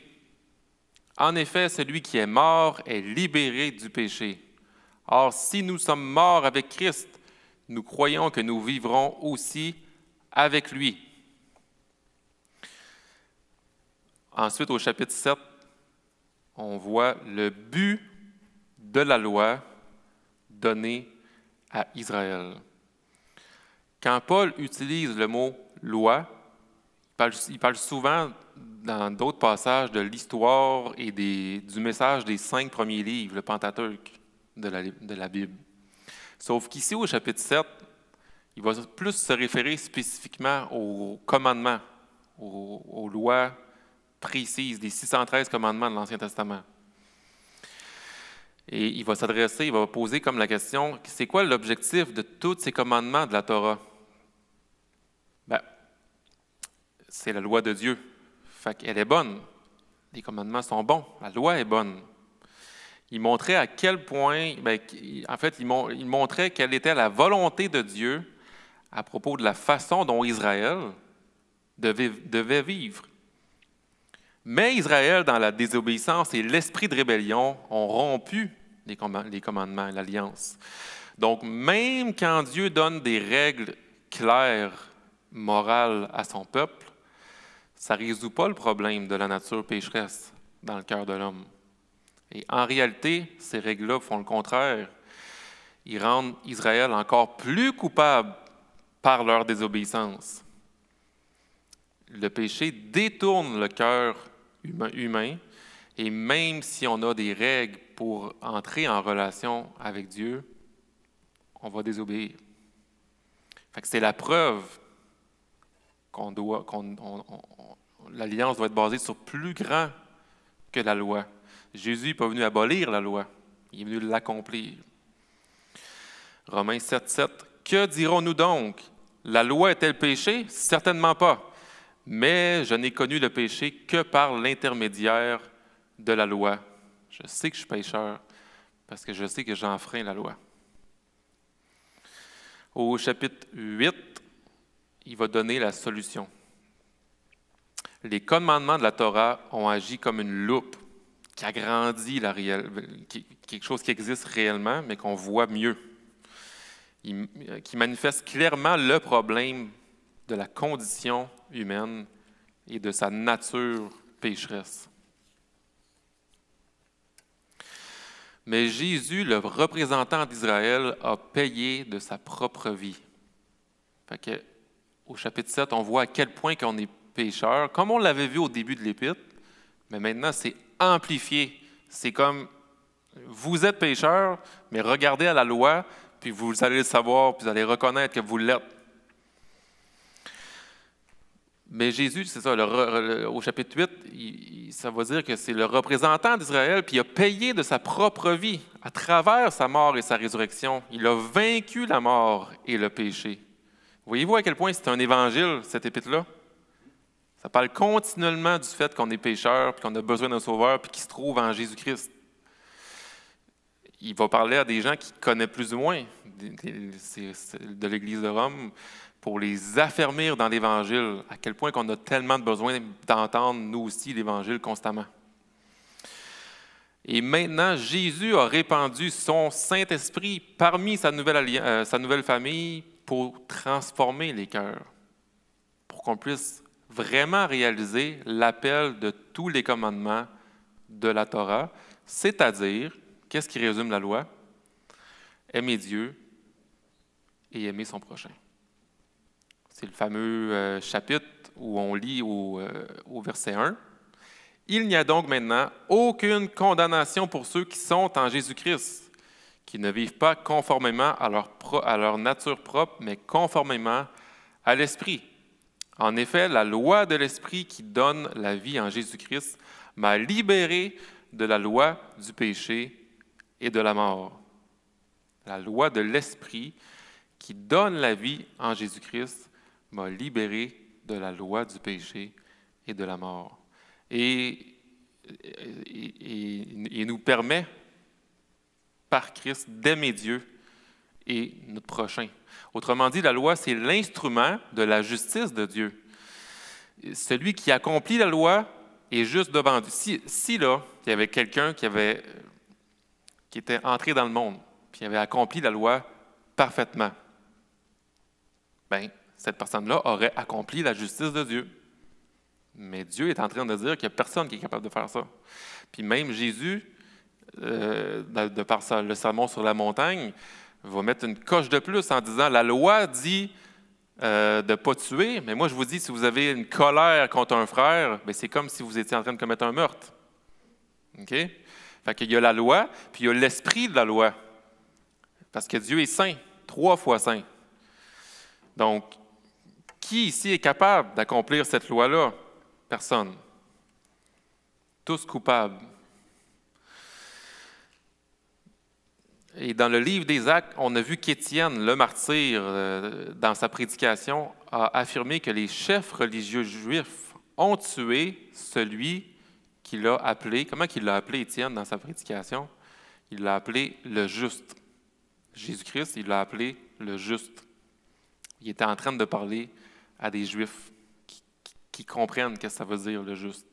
En effet, celui qui est mort est libéré du péché. Or, si nous sommes morts avec Christ, nous croyons que nous vivrons aussi avec lui. Ensuite, au chapitre 7, on voit le but de la loi donnée à Israël. Quand Paul utilise le mot « loi », il parle souvent dans d'autres passages de l'histoire et du message des 5 premiers livres, le Pentateuque de la Bible. Sauf qu'ici, au chapitre 7, il va plus se référer spécifiquement aux commandements, aux lois précises, des 613 commandements de l'Ancien Testament. Et il va poser comme la question, c'est quoi l'objectif de tous ces commandements de la Torah? C'est la loi de Dieu. Fait qu'elle est bonne. Les commandements sont bons. La loi est bonne. Il montrait à quel point, il montrait quelle était la volonté de Dieu à propos de la façon dont Israël devait vivre. Mais Israël, dans la désobéissance et l'esprit de rébellion, ont rompu les commandements, l'alliance. Donc, même quand Dieu donne des règles claires, morales à son peuple, ça ne résout pas le problème de la nature pécheresse dans le cœur de l'homme. Et en réalité, ces règles-là font le contraire. Ils rendent Israël encore plus coupable par leur désobéissance. Le péché détourne le cœur humain, et même si on a des règles pour entrer en relation avec Dieu, on va désobéir. Fait que c'est la preuve l'alliance doit être basée sur plus grand que la loi. Jésus n'est pas venu abolir la loi, il est venu l'accomplir. Romains 7,7. Que dirons-nous donc? La loi est-elle péché? Certainement pas. Mais je n'ai connu le péché que par l'intermédiaire de la loi. Je sais que je suis pécheur parce que je sais que j'enfreins la loi. Au chapitre 8, il va donner la solution. Les commandements de la Torah ont agi comme une loupe qui agrandit quelque chose qui existe réellement, mais qu'on voit mieux, qui manifeste clairement le problème de la condition humaine et de sa nature pécheresse. Mais Jésus, le représentant d'Israël, a payé de sa propre vie. Fait que, au chapitre 7, on voit à quel point qu'on est pécheur, comme on l'avait vu au début de l'Épître, mais maintenant c'est amplifié. C'est comme, vous êtes pécheur, mais regardez à la loi, puis vous allez le savoir, puis vous allez reconnaître que vous l'êtes. Mais Jésus, c'est ça, au chapitre 8, ça va dire que c'est le représentant d'Israël, puis il a payé de sa propre vie à travers sa mort et sa résurrection. Il a vaincu la mort et le péché. Voyez-vous à quel point c'est un évangile, cette épître-là? Ça parle continuellement du fait qu'on est pécheur, puis qu'on a besoin d'un sauveur, puis qu'il se trouve en Jésus-Christ. Il va parler à des gens qui connaissent plus ou moins de l'Église de Rome pour les affermir dans l'Évangile, à quel point qu'on a tellement de besoin d'entendre, nous aussi, l'Évangile constamment. Et maintenant, Jésus a répandu son Saint-Esprit parmi sa nouvelle famille pour transformer les cœurs, pour qu'on puisse vraiment réaliser l'appel de tous les commandements de la Torah, c'est-à-dire, qu'est-ce qui résume la loi? Aimer Dieu et aimer son prochain. C'est le fameux chapitre où on lit au verset 1. « Il n'y a donc maintenant aucune condamnation pour ceux qui sont en Jésus-Christ, qui ne vivent pas conformément à leur nature propre, mais conformément à l'Esprit. En effet, la loi de l'Esprit qui donne la vie en Jésus-Christ m'a libéré de la loi du péché et de la mort. » La loi de l'Esprit qui donne la vie en Jésus-Christ m'a libéré de la loi du péché et de la mort. Et nous permet, par Christ, d'aimer Dieu et notre prochain. Autrement dit, la loi, c'est l'instrument de la justice de Dieu. Celui qui accomplit la loi est juste devant Dieu. Si là, il y avait quelqu'un qui était entré dans le monde, puis avait accompli la loi parfaitement, bien, cette personne-là aurait accompli la justice de Dieu. Mais Dieu est en train de dire qu'il n'y a personne qui est capable de faire ça. Puis même Jésus, de par le sermon sur la montagne, va mettre une coche de plus en disant « La loi dit de ne pas tuer, mais moi je vous dis, si vous avez une colère contre un frère, bien, c'est comme si vous étiez en train de commettre un meurtre. » OK? Fait qu'il y a la loi, puis il y a l'esprit de la loi. Parce que Dieu est saint, 3 fois saint. Donc, qui ici est capable d'accomplir cette loi-là? Personne. Tous coupables. Et dans le livre des Actes, on a vu qu'Étienne, le martyr, dans sa prédication, a affirmé que les chefs religieux juifs ont tué celui qu'il a appelé, comment il l'a appelé Étienne dans sa prédication? Il l'a appelé le juste. Jésus-Christ, il l'a appelé le juste. Il était en train de parler à des Juifs qui comprennent ce que ça veut dire, le juste.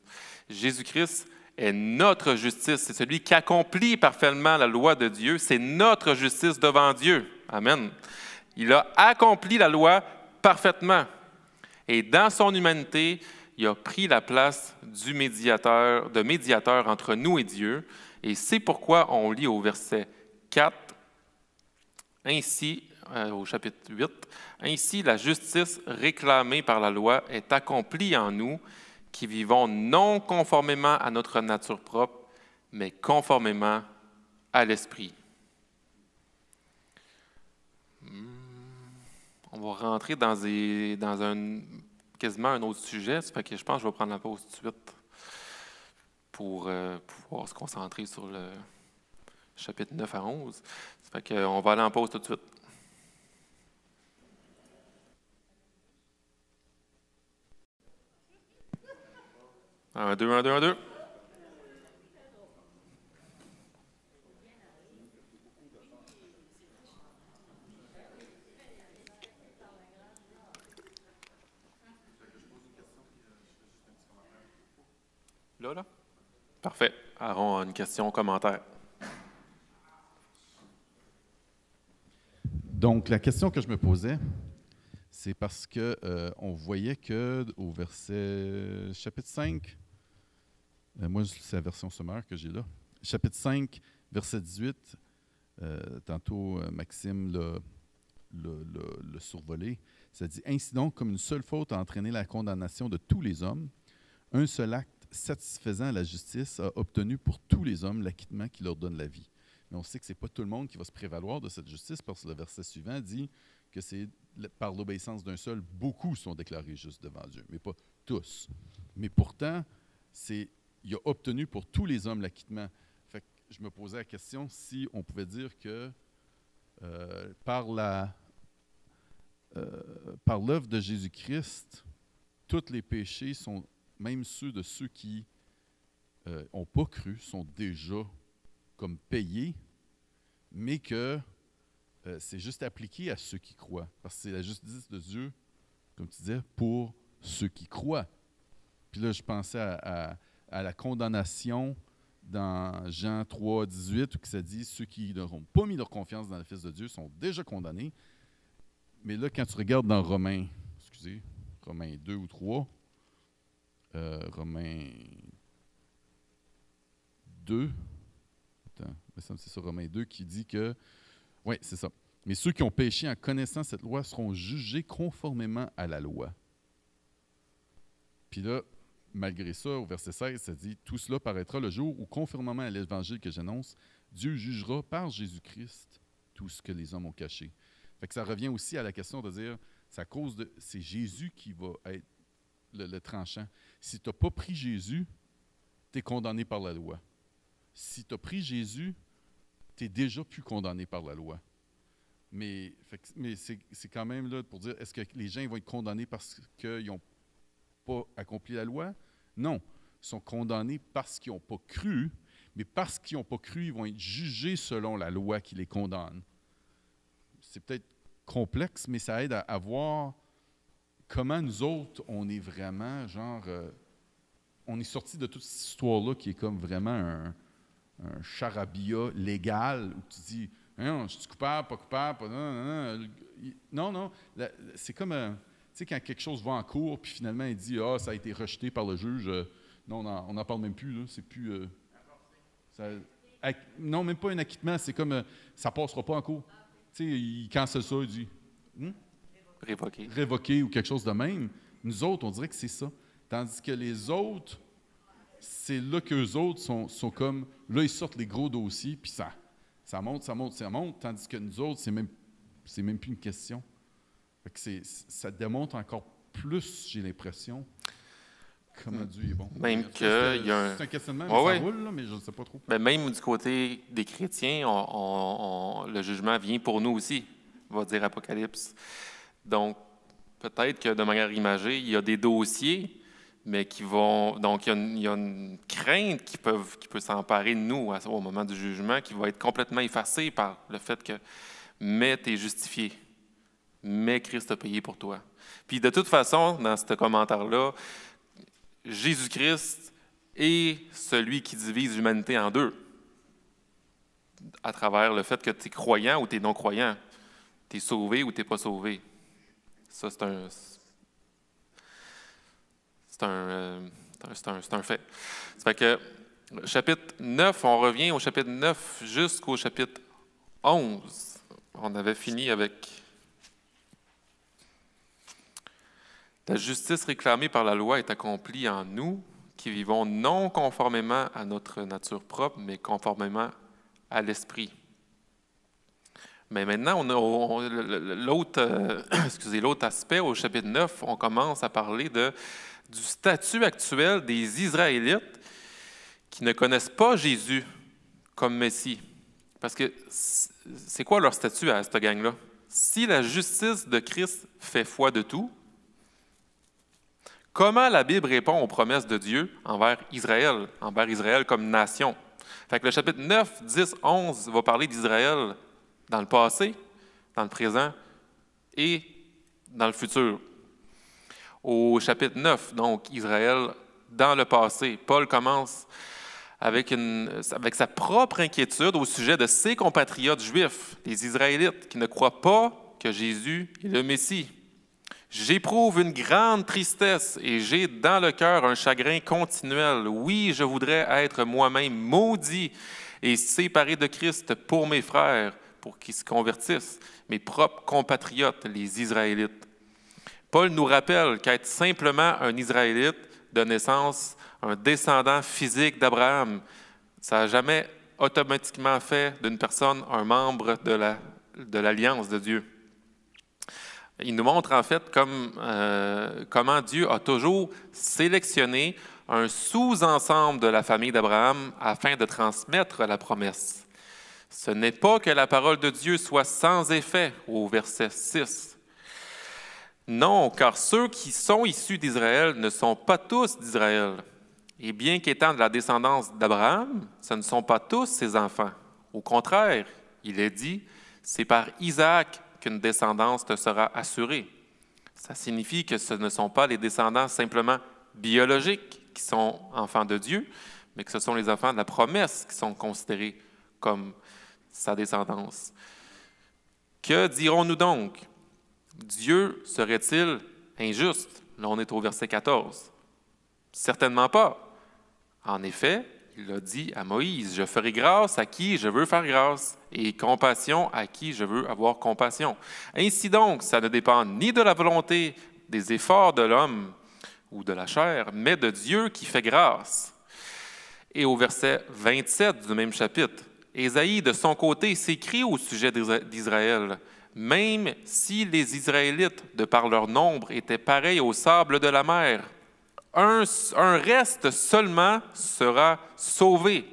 Jésus-Christ est notre justice. C'est celui qui accomplit parfaitement la loi de Dieu. C'est notre justice devant Dieu. Amen. Il a accompli la loi parfaitement. Et dans son humanité, il a pris la place de médiateur entre nous et Dieu. Et c'est pourquoi on lit au verset 4, ainsi, au chapitre 8, « Ainsi la justice réclamée par la loi est accomplie en nous, qui vivons non conformément à notre nature propre, mais conformément à l'Esprit. » On va rentrer dans quasiment un autre sujet. Ça fait que je pense que je vais prendre la pause tout de suite pour pouvoir se concentrer sur le chapitre 9 à 11. Ça fait qu'on va aller en pause tout de suite. Un, deux, un, deux, un, deux. Là? Parfait. Aaron a une question, commentaire. Donc, la question que je me posais, c'est parce que on voyait que au verset chapitre 5, moi c'est la version sommaire que j'ai là, chapitre 5, verset 18, tantôt Maxime l'a survolé, ça dit « Ainsi donc, comme une seule faute a entraîné la condamnation de tous les hommes, un seul acte satisfaisant à la justice a obtenu pour tous les hommes l'acquittement qui leur donne la vie. » Mais on sait que ce n'est pas tout le monde qui va se prévaloir de cette justice parce que le verset suivant dit que c'est par l'obéissance d'un seul, beaucoup sont déclarés justes devant Dieu, mais pas tous. Mais pourtant, il a obtenu pour tous les hommes l'acquittement. Fait que je me posais la question si on pouvait dire que par l'œuvre de Jésus-Christ, tous les péchés sont, même ceux de ceux qui n'ont pas cru, sont déjà comme payés, mais que c'est juste appliqué à ceux qui croient. Parce que c'est la justice de Dieu, comme tu disais, pour ceux qui croient. Puis là, je pensais à la condamnation dans Jean 3, 18, où ça dit « Ceux qui n'auront pas mis leur confiance dans le Fils de Dieu sont déjà condamnés. » Mais là, quand tu regardes dans Romains 2 ou 3, Romains 2, attends, c'est ça, Romains 2 qui dit que, oui, c'est ça. Mais ceux qui ont péché en connaissant cette loi seront jugés conformément à la loi. Puis là, malgré ça, au verset 16, ça dit « Tout cela paraîtra le jour où, conformément à l'évangile que j'annonce, Dieu jugera par Jésus-Christ tout ce que les hommes ont caché. » Fait que ça revient aussi à la question de dire, c'est Jésus qui va être le tranchant. Si tu n'as pas pris Jésus, tu es condamné par la loi. Si tu as pris Jésus, tu es déjà plus condamné par la loi. Mais c'est quand même là pour dire, est-ce que les gens vont être condamnés parce qu'ils n'ont pas accompli la loi? Non. Ils sont condamnés parce qu'ils n'ont pas cru, mais parce qu'ils n'ont pas cru, ils vont être jugés selon la loi qui les condamne. C'est peut-être complexe, mais ça aide à voir comment nous autres, on est vraiment, on est sortis de toute cette histoire-là qui est comme vraiment un charabia légal où tu dis, non, je suis coupable, pas coupable, non. C'est comme, tu sais, quand quelque chose va en cours, puis finalement, il dit, ça a été rejeté par le juge, non, on n'en parle même plus, là, c'est plus... non, même pas un acquittement, c'est comme, ça ne passera pas en cours. Tu sais, il cancelle ça, il dit... Révoqué ou quelque chose de même. Nous autres, on dirait que c'est ça. Tandis que les autres, c'est là qu'eux autres sont comme... Là, ils sortent les gros dossiers, puis ça monte. Tandis que nous autres, c'est même plus une question. Fait que ça démontre encore plus, j'ai l'impression, comment Dieu est bon. Même c'est un questionnement, mais ça roule, là, mais je ne sais pas trop. Ben, même du côté des chrétiens, le jugement vient pour nous aussi, va dire Apocalypse. Donc, peut-être que de manière imagée, il y a des dossiers, mais qui vont... Donc, il y a une crainte qui peut s'emparer de nous au moment du jugement, qui va être complètement effacée par le fait que « mais tu es justifié, mais Christ a payé pour toi ». Puis de toute façon, dans ce commentaire-là, Jésus-Christ et celui qui divise l'humanité en deux, à travers le fait que tu es croyant ou tu es non-croyant, tu es sauvé ou tu n'es pas sauvé. Ça, c'est un fait. Ça fait que, chapitre 9, on revient au chapitre 9 jusqu'au chapitre 11. On avait fini avec « La justice réclamée par la loi est accomplie en nous, qui vivons non conformément à notre nature propre, mais conformément à l'esprit. » Mais maintenant, l'autre aspect, au chapitre 9, on commence à parler du statut actuel des Israélites qui ne connaissent pas Jésus comme Messie. Parce que c'est quoi leur statut à cette gang-là? Si la justice de Christ fait foi de tout, comment la Bible répond aux promesses de Dieu envers Israël comme nation? Fait que le chapitre 9, 10, 11 va parler d'Israël dans le passé, dans le présent et dans le futur. Au chapitre 9, donc, Israël dans le passé, Paul commence avec sa propre inquiétude au sujet de ses compatriotes juifs, les Israélites, qui ne croient pas que Jésus est le Messie. « J'éprouve une grande tristesse et j'ai dans le cœur un chagrin continuel. Oui, je voudrais être moi-même maudit et séparé de Christ pour mes frères, pour qu'ils se convertissent, mes propres compatriotes, les Israélites. » Paul nous rappelle qu'être simplement un Israélite de naissance, un descendant physique d'Abraham, ça n'a jamais automatiquement fait d'une personne un membre de l'alliance de Dieu. Il nous montre en fait comment Dieu a toujours sélectionné un sous-ensemble de la famille d'Abraham afin de transmettre la promesse. Ce n'est pas que la parole de Dieu soit sans effet, au verset 6. Non, car ceux qui sont issus d'Israël ne sont pas tous d'Israël. Et bien qu'étant de la descendance d'Abraham, ce ne sont pas tous ses enfants. Au contraire, il est dit, c'est par Isaac qu'une descendance te sera assurée. Ça signifie que ce ne sont pas les descendants simplement biologiques qui sont enfants de Dieu, mais que ce sont les enfants de la promesse qui sont considérés comme sa descendance. Que dirons-nous donc? Dieu serait-il injuste? Là, on est au verset 14. Certainement pas. En effet, il a dit à Moïse, « Je ferai grâce à qui je veux faire grâce, et compassion à qui je veux avoir compassion. » Ainsi donc, ça ne dépend ni de la volonté des efforts de l'homme ou de la chair, mais de Dieu qui fait grâce. Et au verset 27 du même chapitre, Ésaïe, de son côté, s'écrie au sujet d'Israël, « Même si les Israélites, de par leur nombre, étaient pareils au sable de la mer, un reste seulement sera sauvé.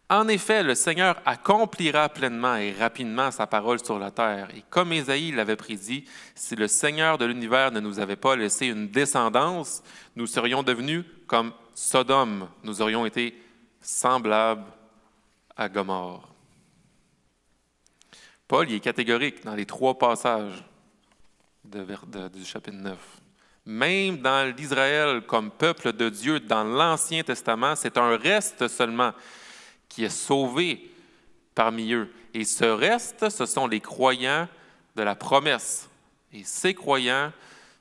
En effet, le Seigneur accomplira pleinement et rapidement sa parole sur la terre. Et comme Ésaïe l'avait prédit, si le Seigneur de l'univers ne nous avait pas laissé une descendance, nous serions devenus comme Sodome. Nous aurions été semblables à Gomorrhe. Paul y est catégorique dans les 3 passages du chapitre 9. Même dans l'Israël comme peuple de Dieu dans l'Ancien Testament, c'est un reste seulement qui est sauvé parmi eux. Et ce reste, ce sont les croyants de la promesse. Et ces croyants,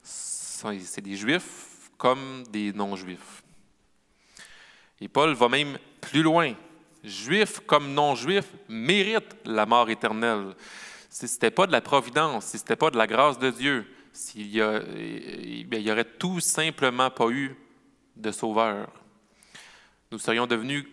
c'est des Juifs comme des non-Juifs. Et Paul va même plus loin. Juifs comme non-Juifs méritent la mort éternelle. Si ce n'était pas de la providence, si ce n'était pas de la grâce de Dieu, il n'y aurait tout simplement pas eu de sauveur. Nous serions devenus,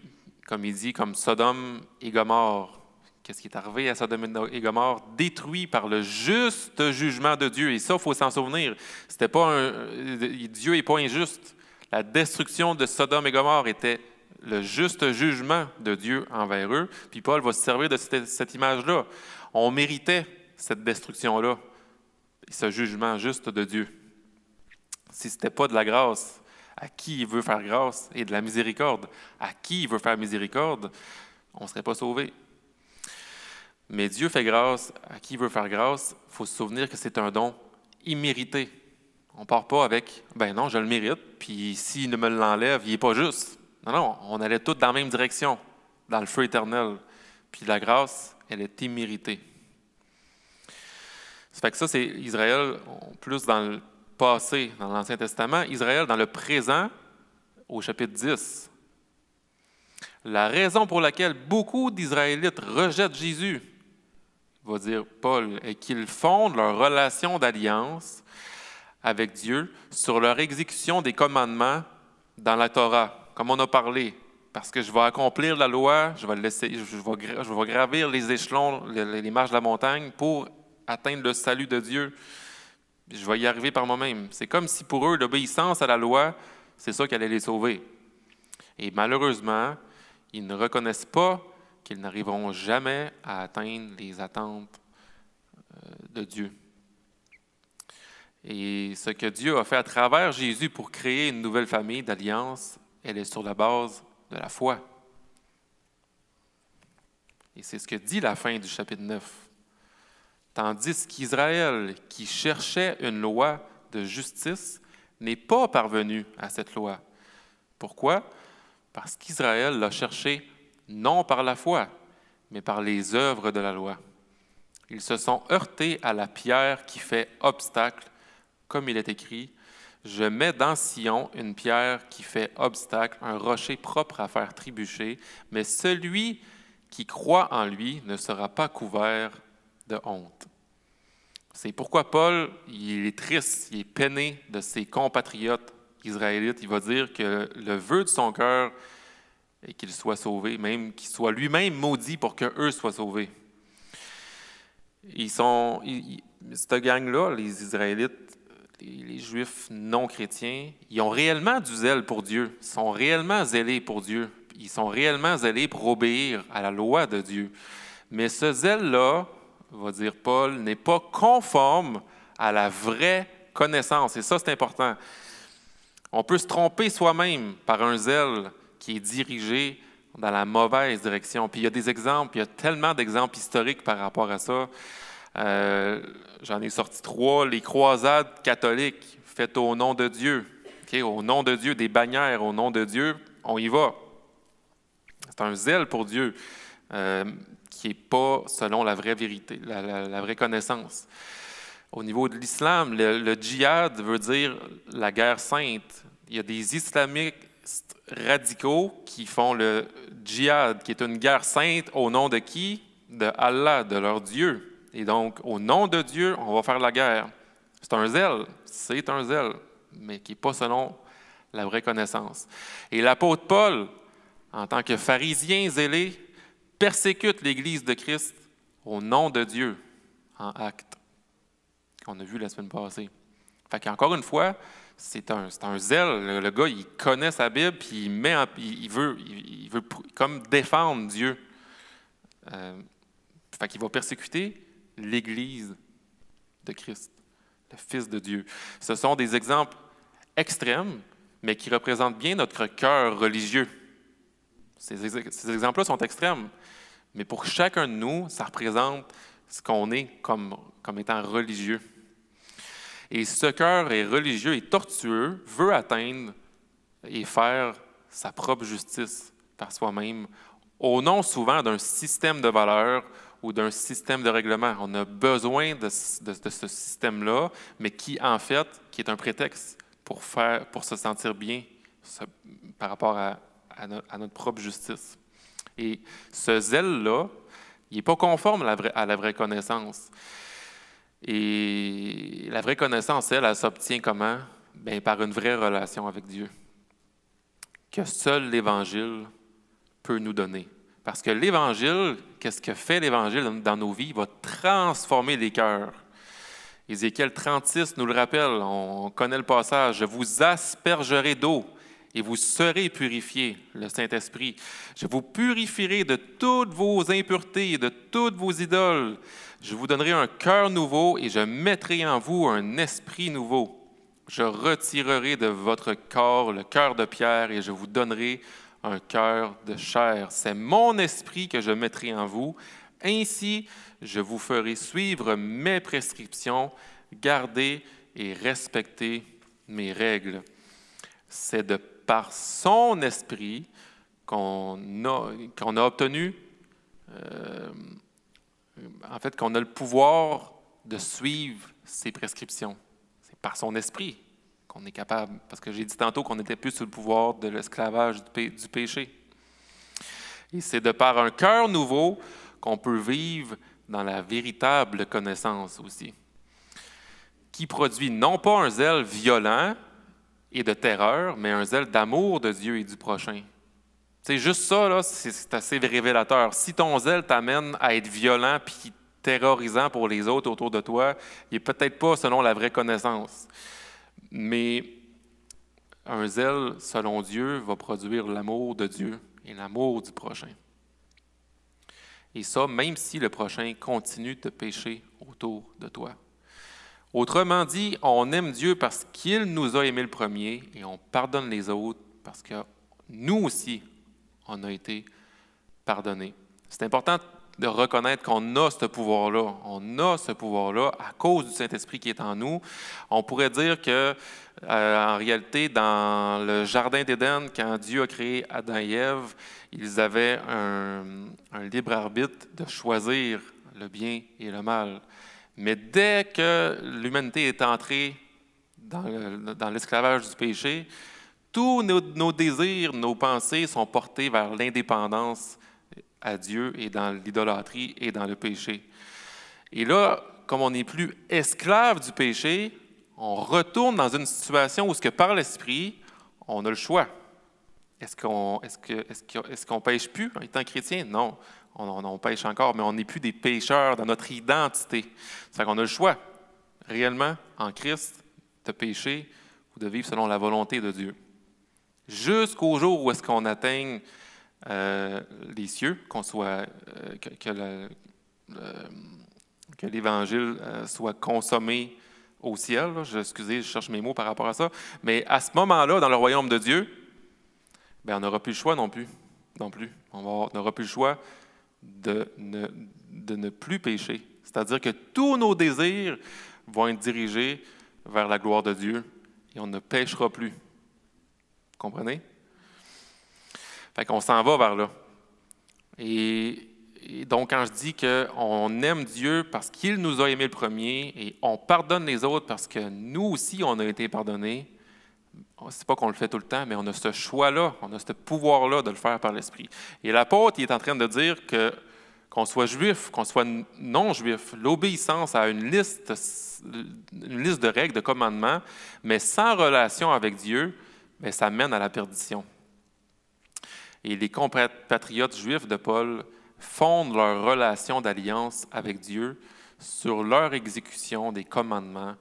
comme il dit, comme Sodome et Gomorrhe. Qu'est-ce qui est arrivé à Sodome et Gomorrhe? Détruit par le juste jugement de Dieu. Et ça, il faut s'en souvenir. Dieu n'est pas injuste. La destruction de Sodome et Gomorrhe était le juste jugement de Dieu envers eux. Puis Paul va se servir de cette image-là. On méritait cette destruction-là, ce jugement juste de Dieu. Si ce n'était pas de la grâce, à qui il veut faire grâce, et de la miséricorde, à qui il veut faire miséricorde, on ne serait pas sauvé. Mais Dieu fait grâce à qui il veut faire grâce. Il faut se souvenir que c'est un don immérité. On ne part pas avec « ben non, je le mérite, puis s'il ne me l'enlève, il n'est pas juste ». Non, on allait tous dans la même direction, dans le feu éternel. Puis la grâce, elle est imméritée. Ça fait que ça, c'est Israël, plus dans le passé, dans l'Ancien Testament. Israël, dans le présent, au chapitre 10. La raison pour laquelle beaucoup d'Israélites rejettent Jésus, va dire Paul, est qu'ils fondent leur relation d'alliance avec Dieu sur leur exécution des commandements dans la Torah, comme on a parlé. Parce que je vais accomplir la loi, je vais gravir les échelons, les marches de la montagne pour atteindre le salut de Dieu. Je vais y arriver par moi-même. C'est comme si pour eux, l'obéissance à la loi, c'est ça qui allait les sauver. Et malheureusement, ils ne reconnaissent pas qu'ils n'arriveront jamais à atteindre les attentes de Dieu. Et ce que Dieu a fait à travers Jésus pour créer une nouvelle famille d'alliance, elle est sur la base de la foi. Et c'est ce que dit la fin du chapitre 9. Tandis qu'Israël, qui cherchait une loi de justice, n'est pas parvenu à cette loi. Pourquoi? Parce qu'Israël l'a cherché non par la foi, mais par les œuvres de la loi. Ils se sont heurtés à la pierre qui fait obstacle, comme il est écrit, « Je mets dans Sion une pierre qui fait obstacle, un rocher propre à faire trébucher, mais celui qui croit en lui ne sera pas couvert de honte. » C'est pourquoi Paul, il est triste, il est peiné de ses compatriotes israélites. Il va dire que le vœu de son cœur est qu'il soit sauvé, même qu'il soit lui-même maudit pour qu'eux soient sauvés. Cette gang-là, les Israélites, les Juifs non chrétiens, ils ont réellement du zèle pour Dieu. Ils sont réellement zélés pour Dieu. Ils sont réellement zélés pour obéir à la loi de Dieu. Mais ce zèle-là, va dire Paul, n'est pas conforme à la vraie connaissance. Et ça, c'est important. On peut se tromper soi-même par un zèle qui est dirigé dans la mauvaise direction. Puis il y a des exemples, il y a tellement d'exemples historiques par rapport à ça. J'en ai sorti 3. Les croisades catholiques faites au nom de Dieu. Okay? Au nom de Dieu, des bannières au nom de Dieu, on y va. C'est un zèle pour Dieu qui n'est pas selon la vraie vérité, la vraie connaissance. Au niveau de l'islam, le djihad veut dire la guerre sainte. Il y a des islamistes radicaux qui font le djihad, qui est une guerre sainte au nom de qui? De Allah, de leur Dieu. Et donc, au nom de Dieu, on va faire la guerre. C'est un zèle, mais qui n'est pas selon la vraie connaissance. Et l'apôtre Paul, en tant que pharisien zélé, persécute l'Église de Christ au nom de Dieu, en acte, qu'on a vu la semaine passée. Fait qu'encore une fois, c'est un zèle. Le gars, il connaît sa Bible, puis il veut comme défendre Dieu. Fait qu'il va persécuter l'Église de Christ, le Fils de Dieu. Ce sont des exemples extrêmes, mais qui représentent bien notre cœur religieux. Ces exemples-là sont extrêmes, mais pour chacun de nous, ça représente ce qu'on est comme étant religieux. Et ce cœur est religieux et tortueux, veut atteindre et faire sa propre justice par soi-même, au nom souvent d'un système de valeurs ou d'un système de règlement. On a besoin de ce système-là, mais qui, en fait, qui est un prétexte pour se sentir bien par rapport à notre propre justice. Et ce zèle-là, il n'est pas conforme à la vraie connaissance. Et la vraie connaissance, elle s'obtient comment? Bien, par une vraie relation avec Dieu, que seul l'Évangile peut nous donner. Parce que l'Évangile, qu'est-ce que fait l'Évangile dans nos vies? Il va transformer les cœurs. Ézéchiel 36 nous le rappelle, on connaît le passage. « Je vous aspergerai d'eau et vous serez purifiés, le Saint-Esprit. Je vous purifierai de toutes vos impuretés et de toutes vos idoles. Je vous donnerai un cœur nouveau et je mettrai en vous un esprit nouveau. Je retirerai de votre corps le cœur de pierre et je vous donnerai un cœur de chair. C'est mon esprit que je mettrai en vous. Ainsi, je vous ferai suivre mes prescriptions, garder et respecter mes règles. C'est de par son esprit qu'on a obtenu, qu'on a le pouvoir de suivre ses prescriptions. C'est par son esprit qu'on est capable, parce que j'ai dit tantôt qu'on n'était plus sous le pouvoir de l'esclavage du péché. Et c'est de par un cœur nouveau qu'on peut vivre dans la véritable connaissance aussi, qui produit non pas un zèle violent et de terreur, mais un zèle d'amour de Dieu et du prochain. C'est juste ça, là, c'est assez révélateur. Si ton zèle t'amène à être violent puis terrorisant pour les autres autour de toi, il n'est peut-être pas selon la vraie connaissance. Mais un zèle, selon Dieu, va produire l'amour de Dieu et l'amour du prochain. Et ça, même si le prochain continue de pécher autour de toi. Autrement dit, on aime Dieu parce qu'il nous a aimés le premier et on pardonne les autres parce que nous aussi, on a été pardonnés. C'est important de reconnaître qu'on a ce pouvoir-là. On a ce pouvoir-là à cause du Saint-Esprit qui est en nous. On pourrait dire que, en réalité, dans le Jardin d'Éden, quand Dieu a créé Adam et Ève, ils avaient un libre arbitre de choisir le bien et le mal. Mais dès que l'humanité est entrée dans l'esclavage du péché, tous nos désirs, nos pensées sont portés vers l'indépendance à Dieu et dans l'idolâtrie et dans le péché. Et là, comme on n'est plus esclave du péché, on retourne dans une situation où, par l'Esprit, on a le choix. Est-ce qu'on pêche plus en étant chrétien? Non, on pêche encore, mais on n'est plus des pécheurs dans notre identité. C'est-à-dire qu'on a le choix, réellement, en Christ, de pécher ou de vivre selon la volonté de Dieu. Jusqu'au jour où est-ce qu'on atteigne les cieux, que l'Évangile soit consommé au ciel. Excusez, je cherche mes mots par rapport à ça. Mais à ce moment-là, dans le royaume de Dieu, on n'aura plus le choix non plus. On n'aura plus le choix de ne plus pécher. C'est-à-dire que tous nos désirs vont être dirigés vers la gloire de Dieu et on ne péchera plus. Vous comprenez? Fait qu'on s'en va vers là. Et donc, quand je dis qu'on aime Dieu parce qu'il nous a aimés le premier et on pardonne les autres parce que nous aussi, on a été pardonnés, c'est pas qu'on le fait tout le temps, mais on a ce choix-là, on a ce pouvoir-là de le faire par l'Esprit. Et l'apôtre, il est en train de dire qu'on soit juif, qu'on soit non-juif, l'obéissance à une liste de règles, de commandements, mais sans relation avec Dieu, ça mène à la perdition. Et les compatriotes juifs de Paul fondent leur relation d'alliance avec Dieu sur leur exécution des commandements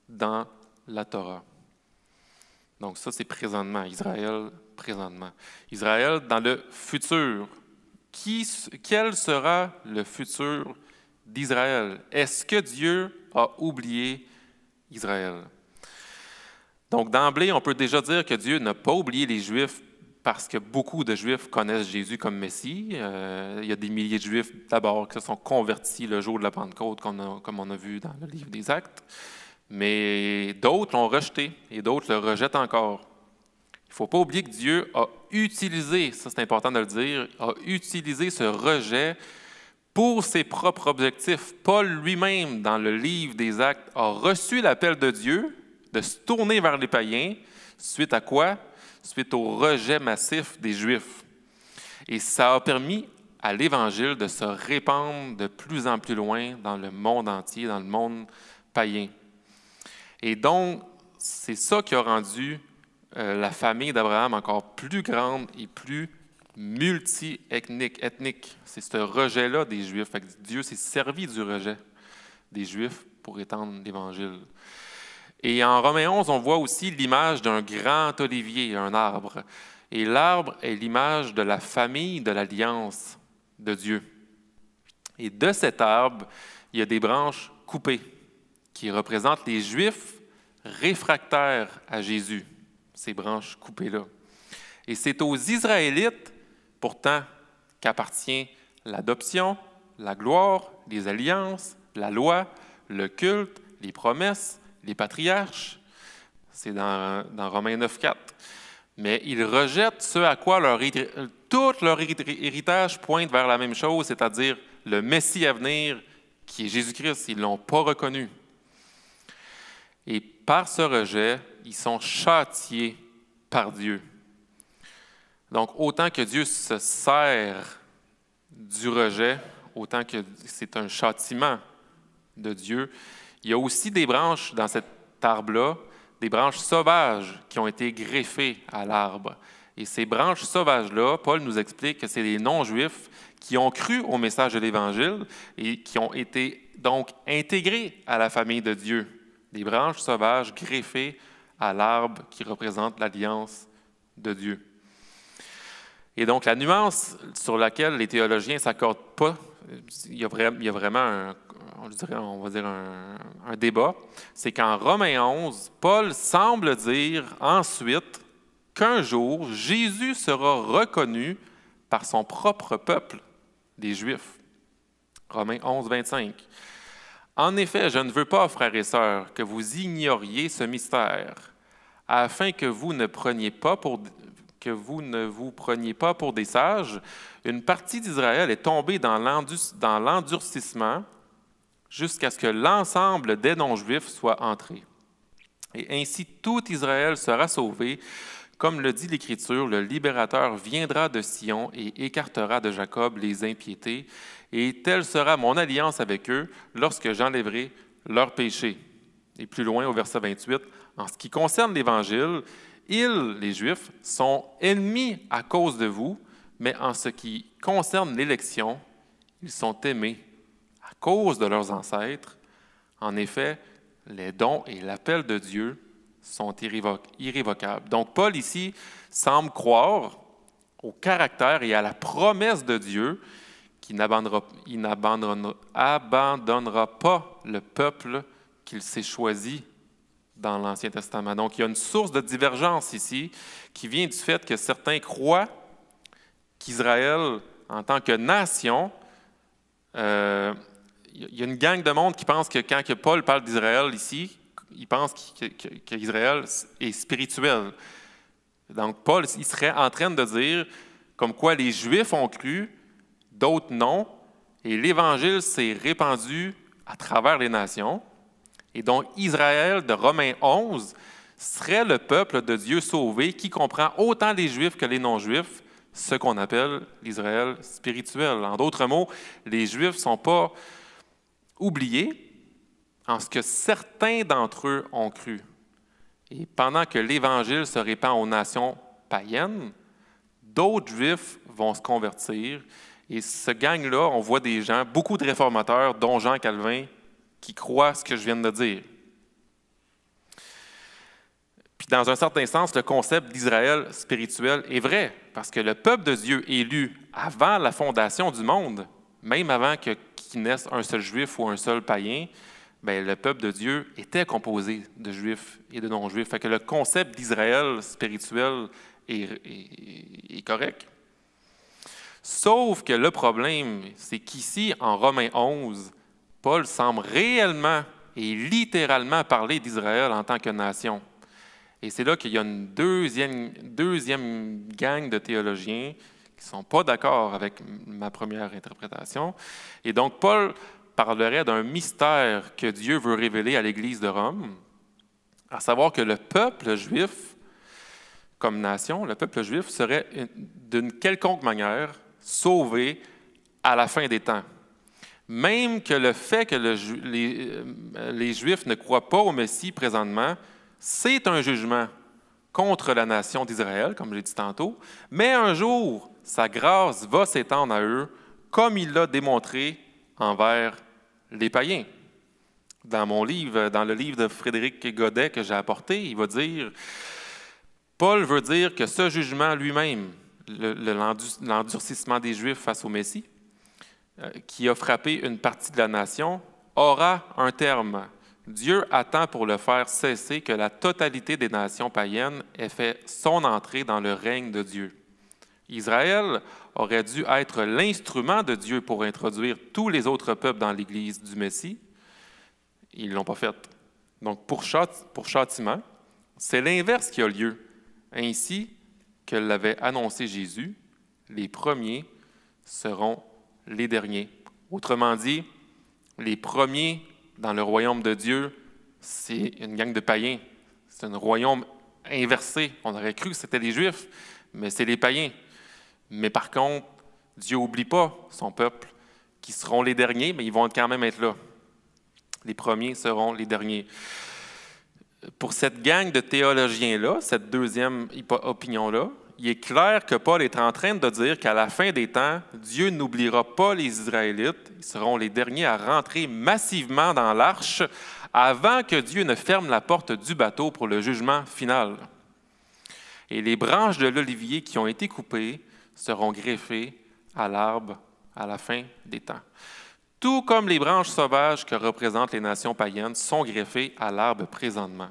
dans la Torah. Donc ça, c'est présentement, Israël présentement. Israël dans le futur. Quel sera le futur d'Israël? Est-ce que Dieu a oublié Israël? Donc d'emblée, on peut déjà dire que Dieu n'a pas oublié les Juifs parce que beaucoup de Juifs connaissent Jésus comme Messie. Il y a des milliers de Juifs d'abord qui se sont convertis le jour de la Pentecôte, comme on a vu dans le livre des Actes. Mais d'autres l'ont rejeté et d'autres le rejettent encore. Il ne faut pas oublier que Dieu a utilisé, ça c'est important de le dire, a utilisé ce rejet pour ses propres objectifs. Paul lui-même, dans le livre des Actes, a reçu l'appel de Dieu de se tourner vers les païens. Suite à quoi? Suite au rejet massif des Juifs. Et ça a permis à l'Évangile de se répandre de plus en plus loin dans le monde entier, dans le monde païen. Et donc, c'est ça qui a rendu la famille d'Abraham encore plus grande et plus multi-ethnique. C'est ce rejet-là des Juifs. Fait que Dieu s'est servi du rejet des Juifs pour étendre l'Évangile. Et en Romains 11, on voit aussi l'image d'un grand olivier, un arbre. Et l'arbre est l'image de la famille de l'alliance de Dieu. Et de cet arbre, il y a des branches coupées qui représentent les Juifs réfractaires à Jésus, ces branches coupées-là. Et c'est aux Israélites, pourtant, qu'appartient l'adoption, la gloire, les alliances, la loi, le culte, les promesses, les patriarches, c'est dans Romains 9,4. Mais ils rejettent ce à quoi tout leur héritage pointe vers la même chose, c'est-à-dire le Messie à venir, qui est Jésus-Christ. Ils ne l'ont pas reconnu. Et par ce rejet, ils sont châtiés par Dieu. Donc, autant que Dieu se sert du rejet, autant que c'est un châtiment de Dieu, il y a aussi des branches dans cet arbre-là, des branches sauvages qui ont été greffées à l'arbre. Et ces branches sauvages-là, Paul nous explique que c'est les non-juifs qui ont cru au message de l'Évangile et qui ont été donc intégrés à la famille de Dieu. Des branches sauvages greffées à l'arbre qui représente l'alliance de Dieu. Et donc, la nuance sur laquelle les théologiens ne s'accordent pas, il y a vraiment un débat, c'est qu'en Romains 11, Paul semble dire ensuite qu'un jour, Jésus sera reconnu par son propre peuple, les Juifs. Romains 11, 25. En effet, je ne veux pas, frères et sœurs, que vous ignoriez ce mystère, afin que vous ne vous preniez pas pour des sages. Une partie d'Israël est tombée dans l'endurcissement jusqu'à ce que l'ensemble des non-juifs soit entré. Et ainsi tout Israël sera sauvé. Comme le dit l'Écriture, le libérateur viendra de Sion et écartera de Jacob les impiétés, et telle sera mon alliance avec eux lorsque j'enlèverai leurs péchés. Et plus loin, au verset 28, en ce qui concerne l'Évangile, ils, les Juifs, sont ennemis à cause de vous, mais en ce qui concerne l'élection, ils sont aimés à cause de leurs ancêtres. En effet, les dons et l'appel de Dieu sont irrévocables. Donc, Paul, ici, semble croire au caractère et à la promesse de Dieu qui n'abandonnera pas le peuple qu'il s'est choisi dans l'Ancien Testament. Donc, il y a une source de divergence ici qui vient du fait que certains croient qu'Israël, en tant que nation, il y a une gang de monde qui pense que quand Paul parle d'Israël ici, il pense qu'Israël est spirituel. Donc, Paul, il serait en train de dire comme quoi les Juifs ont cru, d'autres non, et l'Évangile s'est répandu à travers les nations. Et donc, Israël, de Romains 11, serait le peuple de Dieu sauvé qui comprend autant les Juifs que les non-Juifs, ce qu'on appelle l'Israël spirituel. En d'autres mots, les Juifs ne sont pas oubliés en ce que certains d'entre eux ont cru. Et pendant que l'Évangile se répand aux nations païennes, d'autres Juifs vont se convertir. Et ce gang-là, on voit des gens, beaucoup de réformateurs, dont Jean Calvin, qui croient ce que je viens de dire. Puis dans un certain sens, le concept d'Israël spirituel est vrai, parce que le peuple de Dieu élu avant la fondation du monde, même avant qu'il naisse un seul juif ou un seul païen, bien, le peuple de Dieu était composé de juifs et de non-juifs. Fait que le concept d'Israël spirituel est correct. Sauf que le problème, c'est qu'ici, en Romains 11, Paul semble réellement et littéralement parler d'Israël en tant que nation. Et c'est là qu'il y a une deuxième gang de théologiens qui ne sont pas d'accord avec ma première interprétation. Et donc, Paul parlerait d'un mystère que Dieu veut révéler à l'Église de Rome, à savoir que le peuple juif, comme nation, le peuple juif serait d'une quelconque manière sauvé à la fin des temps. Même que le fait que les Juifs ne croient pas au Messie présentement, c'est un jugement contre la nation d'Israël, comme j'ai dit tantôt, mais un jour, sa grâce va s'étendre à eux, comme il l'a démontré envers les païens. Dans le livre de Frédéric Godet que j'ai apporté, il va dire, Paul veut dire que ce jugement lui-même, l'endurcissement des Juifs face au Messie, qui a frappé une partie de la nation, aura un terme. Dieu attend pour le faire cesser que la totalité des nations païennes ait fait son entrée dans le règne de Dieu. Israël aurait dû être l'instrument de Dieu pour introduire tous les autres peuples dans l'Église du Messie. Ils ne l'ont pas fait. Donc, pour châtiment, c'est l'inverse qui a lieu. Ainsi que l'avait annoncé Jésus, les premiers seront les derniers. Autrement dit, les premiers dans le royaume de Dieu, c'est une gang de païens. C'est un royaume inversé. On aurait cru que c'était les Juifs, mais c'est les païens. Mais par contre, Dieu n'oublie pas son peuple, qui seront les derniers, mais ils vont quand même être là. Les premiers seront les derniers. Pour cette gang de théologiens-là, cette deuxième opinion-là, il est clair que Paul est en train de dire qu'à la fin des temps, Dieu n'oubliera pas les Israélites. Ils seront les derniers à rentrer massivement dans l'arche avant que Dieu ne ferme la porte du bateau pour le jugement final. Et les branches de l'olivier qui ont été coupées seront greffées à l'arbre à la fin des temps. Tout comme les branches sauvages que représentent les nations païennes sont greffées à l'arbre présentement.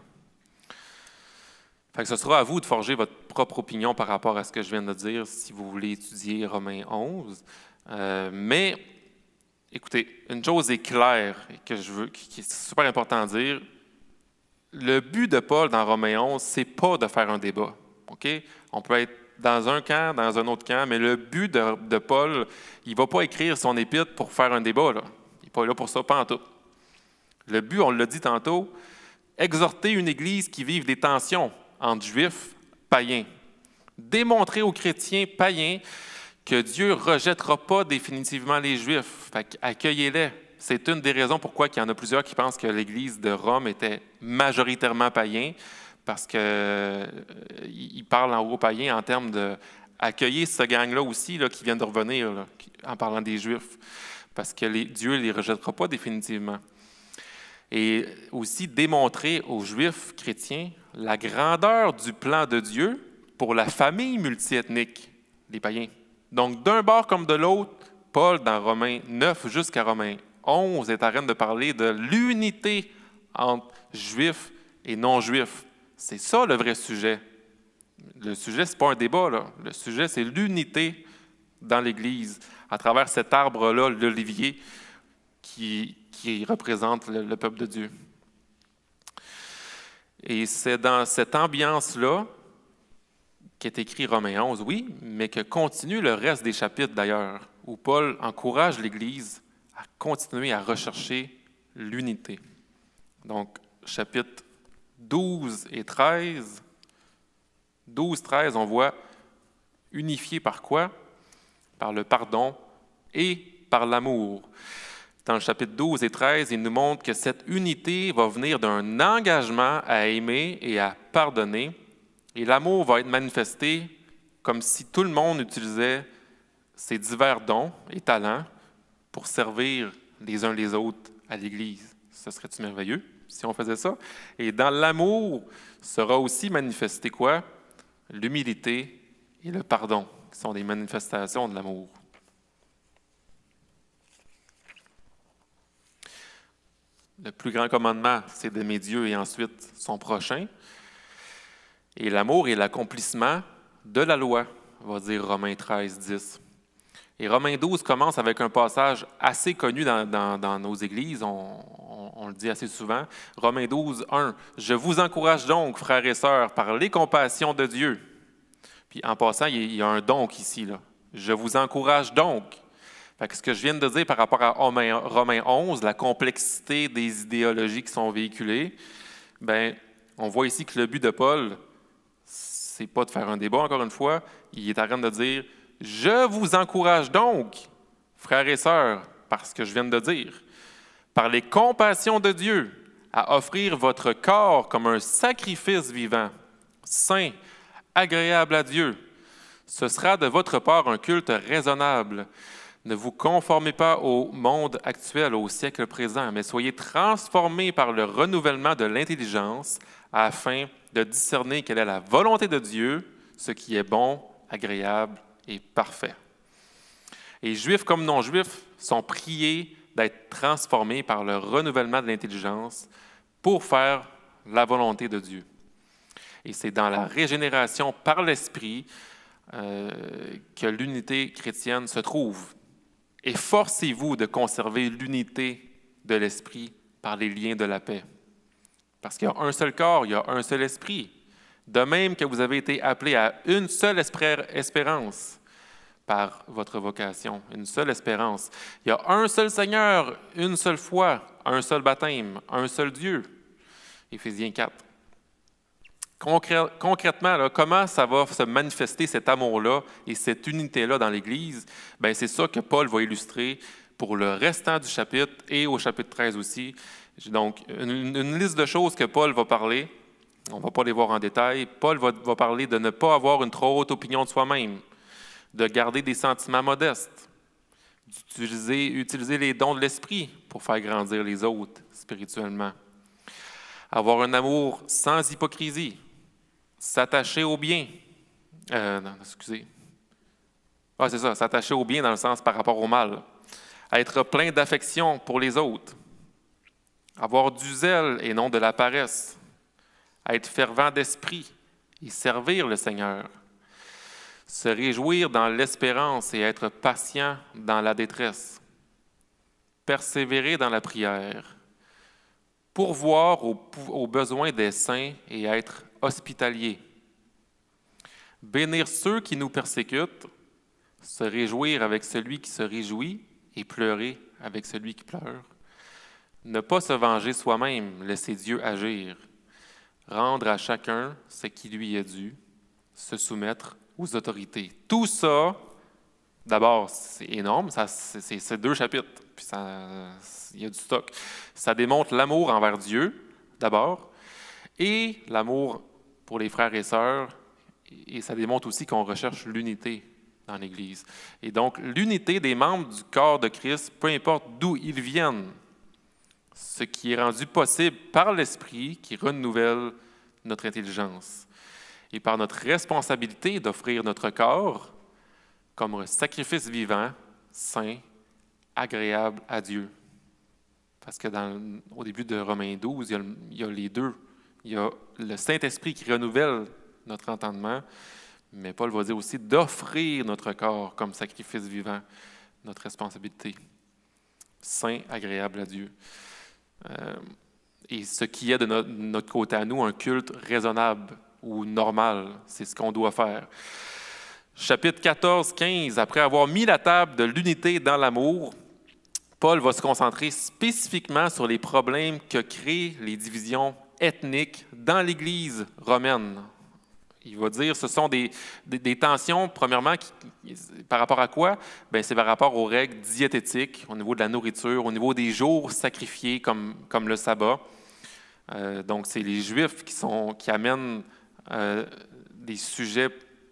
Fait que ce sera à vous de forger votre propre opinion par rapport à ce que je viens de dire si vous voulez étudier Romains 11. Mais, écoutez, une chose est claire et qui est super important à dire. Le but de Paul dans Romains 11, ce n'est pas de faire un débat. Okay? On peut être dans un camp, dans un autre camp, mais le but de Paul, il ne va pas écrire son épître pour faire un débat. Là. Il n'est pas là pour ça, pas en tout. Le but, on l'a dit tantôt, exhorter une Église qui vive des tensions entre Juifs, païens. Démontrer aux chrétiens païens que Dieu ne rejettera pas définitivement les Juifs. Fait accueillez-les. C'est une des raisons pourquoi il y en a plusieurs qui pensent que l'Église de Rome était majoritairement païen, parce qu'il parle aux païens en termes d'accueillir ce gang-là aussi là, qui vient de revenir là, en parlant des Juifs, parce que Dieu ne les rejettera pas définitivement. Et aussi démontrer aux Juifs chrétiens la grandeur du plan de Dieu pour la famille multiethnique des païens. Donc, d'un bord comme de l'autre, Paul, dans Romains 9 jusqu'à Romains 11, est en train de parler de l'unité entre Juifs et non-Juifs. C'est ça le vrai sujet. Le sujet, ce n'est pas un débat, là. Le sujet, c'est l'unité dans l'Église, à travers cet arbre-là, l'olivier, qui représente le peuple de Dieu. Et c'est dans cette ambiance-là qu'est écrit Romains 11, oui, mais que continue le reste des chapitres d'ailleurs, où Paul encourage l'Église à continuer à rechercher l'unité. Donc, chapitres 12 et 13. 12-13, on voit unifié par quoi? Par le pardon et par l'amour. Dans le chapitre 12 et 13, il nous montre que cette unité va venir d'un engagement à aimer et à pardonner. Et l'amour va être manifesté comme si tout le monde utilisait ses divers dons et talents pour servir les uns les autres à l'Église. Ce serait-tu merveilleux si on faisait ça? Et dans l'amour sera aussi manifesté quoi? L'humilité et le pardon, qui sont des manifestations de l'amour. Le plus grand commandement, c'est d'aimer Dieu et ensuite son prochain. Et l'amour est l'accomplissement de la loi, va dire Romains 13, 10. Et Romains 12 commence avec un passage assez connu dans nos églises, on le dit assez souvent. Romains 12, 1. « Je vous encourage donc, frères et sœurs, par les compassions de Dieu. » Puis en passant, il y a un donc ici. Là. « Je vous encourage donc. » Fait que ce que je viens de dire par rapport à Romains 11, la complexité des idéologies qui sont véhiculées, bien, on voit ici que le but de Paul, c'est pas de faire un débat, encore une fois. Il est en train de dire « Je vous encourage donc, frères et sœurs, par ce que je viens de dire, par les compassions de Dieu, à offrir votre corps comme un sacrifice vivant, saint, agréable à Dieu. Ce sera de votre part un culte raisonnable. Ne vous conformez pas au monde actuel, au siècle présent, mais soyez transformés par le renouvellement de l'intelligence afin de discerner quelle est la volonté de Dieu, ce qui est bon, agréable et parfait. » Et juifs comme non-juifs sont priés d'être transformés par le renouvellement de l'intelligence pour faire la volonté de Dieu. Et c'est dans la régénération par l'Esprit que l'unité chrétienne se trouve. Efforcez-vous de conserver l'unité de l'Esprit par les liens de la paix. Parce qu'il y a un seul corps, il y a un seul esprit. De même que vous avez été appelés à une seule espérance par votre vocation, une seule espérance. Il y a un seul Seigneur, une seule foi, un seul baptême, un seul Dieu. Éphésiens 4. Concrètement, là, comment ça va se manifester cet amour-là et cette unité-là dans l'Église? Bien, c'est ça que Paul va illustrer pour le restant du chapitre et au chapitre 13 aussi. Donc, une liste de choses que Paul va parler. On ne va pas les voir en détail. Paul va parler de ne pas avoir une trop haute opinion de soi-même, de garder des sentiments modestes, d'utiliser les dons de l'esprit pour faire grandir les autres spirituellement, avoir un amour sans hypocrisie, s'attacher au bien. C'est ça, s'attacher au bien dans le sens par rapport au mal. Être plein d'affection pour les autres. Avoir du zèle et non de la paresse. Être fervent d'esprit et servir le Seigneur. Se réjouir dans l'espérance et être patient dans la détresse. Persévérer dans la prière. Pourvoir aux besoins des saints et être hospitalier. Bénir ceux qui nous persécutent. Se réjouir avec celui qui se réjouit et pleurer avec celui qui pleure. Ne pas se venger soi-même, laisser Dieu agir. Rendre à chacun ce qui lui est dû, se soumettre aux autorités. Tout ça, d'abord, c'est énorme, c'est 2 chapitres, puis il y a du stock. Ça démontre l'amour envers Dieu, d'abord, et l'amour pour les frères et sœurs, et ça démontre aussi qu'on recherche l'unité dans l'Église. Et donc, l'unité des membres du corps de Christ, peu importe d'où ils viennent, ce qui est rendu possible par l'Esprit qui renouvelle notre intelligence et par notre responsabilité d'offrir notre corps comme un sacrifice vivant, saint, agréable à Dieu. Parce que au début de Romains 12, il y a les deux. Il y a le Saint-Esprit qui renouvelle notre entendement, mais Paul va dire aussi d'offrir notre corps comme sacrifice vivant, notre responsabilité, saint, agréable à Dieu. Et ce qui est de notre côté à nous, un culte raisonnable ou normal, c'est ce qu'on doit faire. Chapitre 14, 15, après avoir mis la table de l'unité dans l'amour, Paul va se concentrer spécifiquement sur les problèmes que créent les divisions ethniques dans l'Église romaine. Il va dire que ce sont des tensions, premièrement, par rapport à quoi? Bien, c'est par rapport aux règles diététiques, au niveau de la nourriture, au niveau des jours sacrifiés comme le sabbat. Donc, c'est les Juifs qui amènent des sujets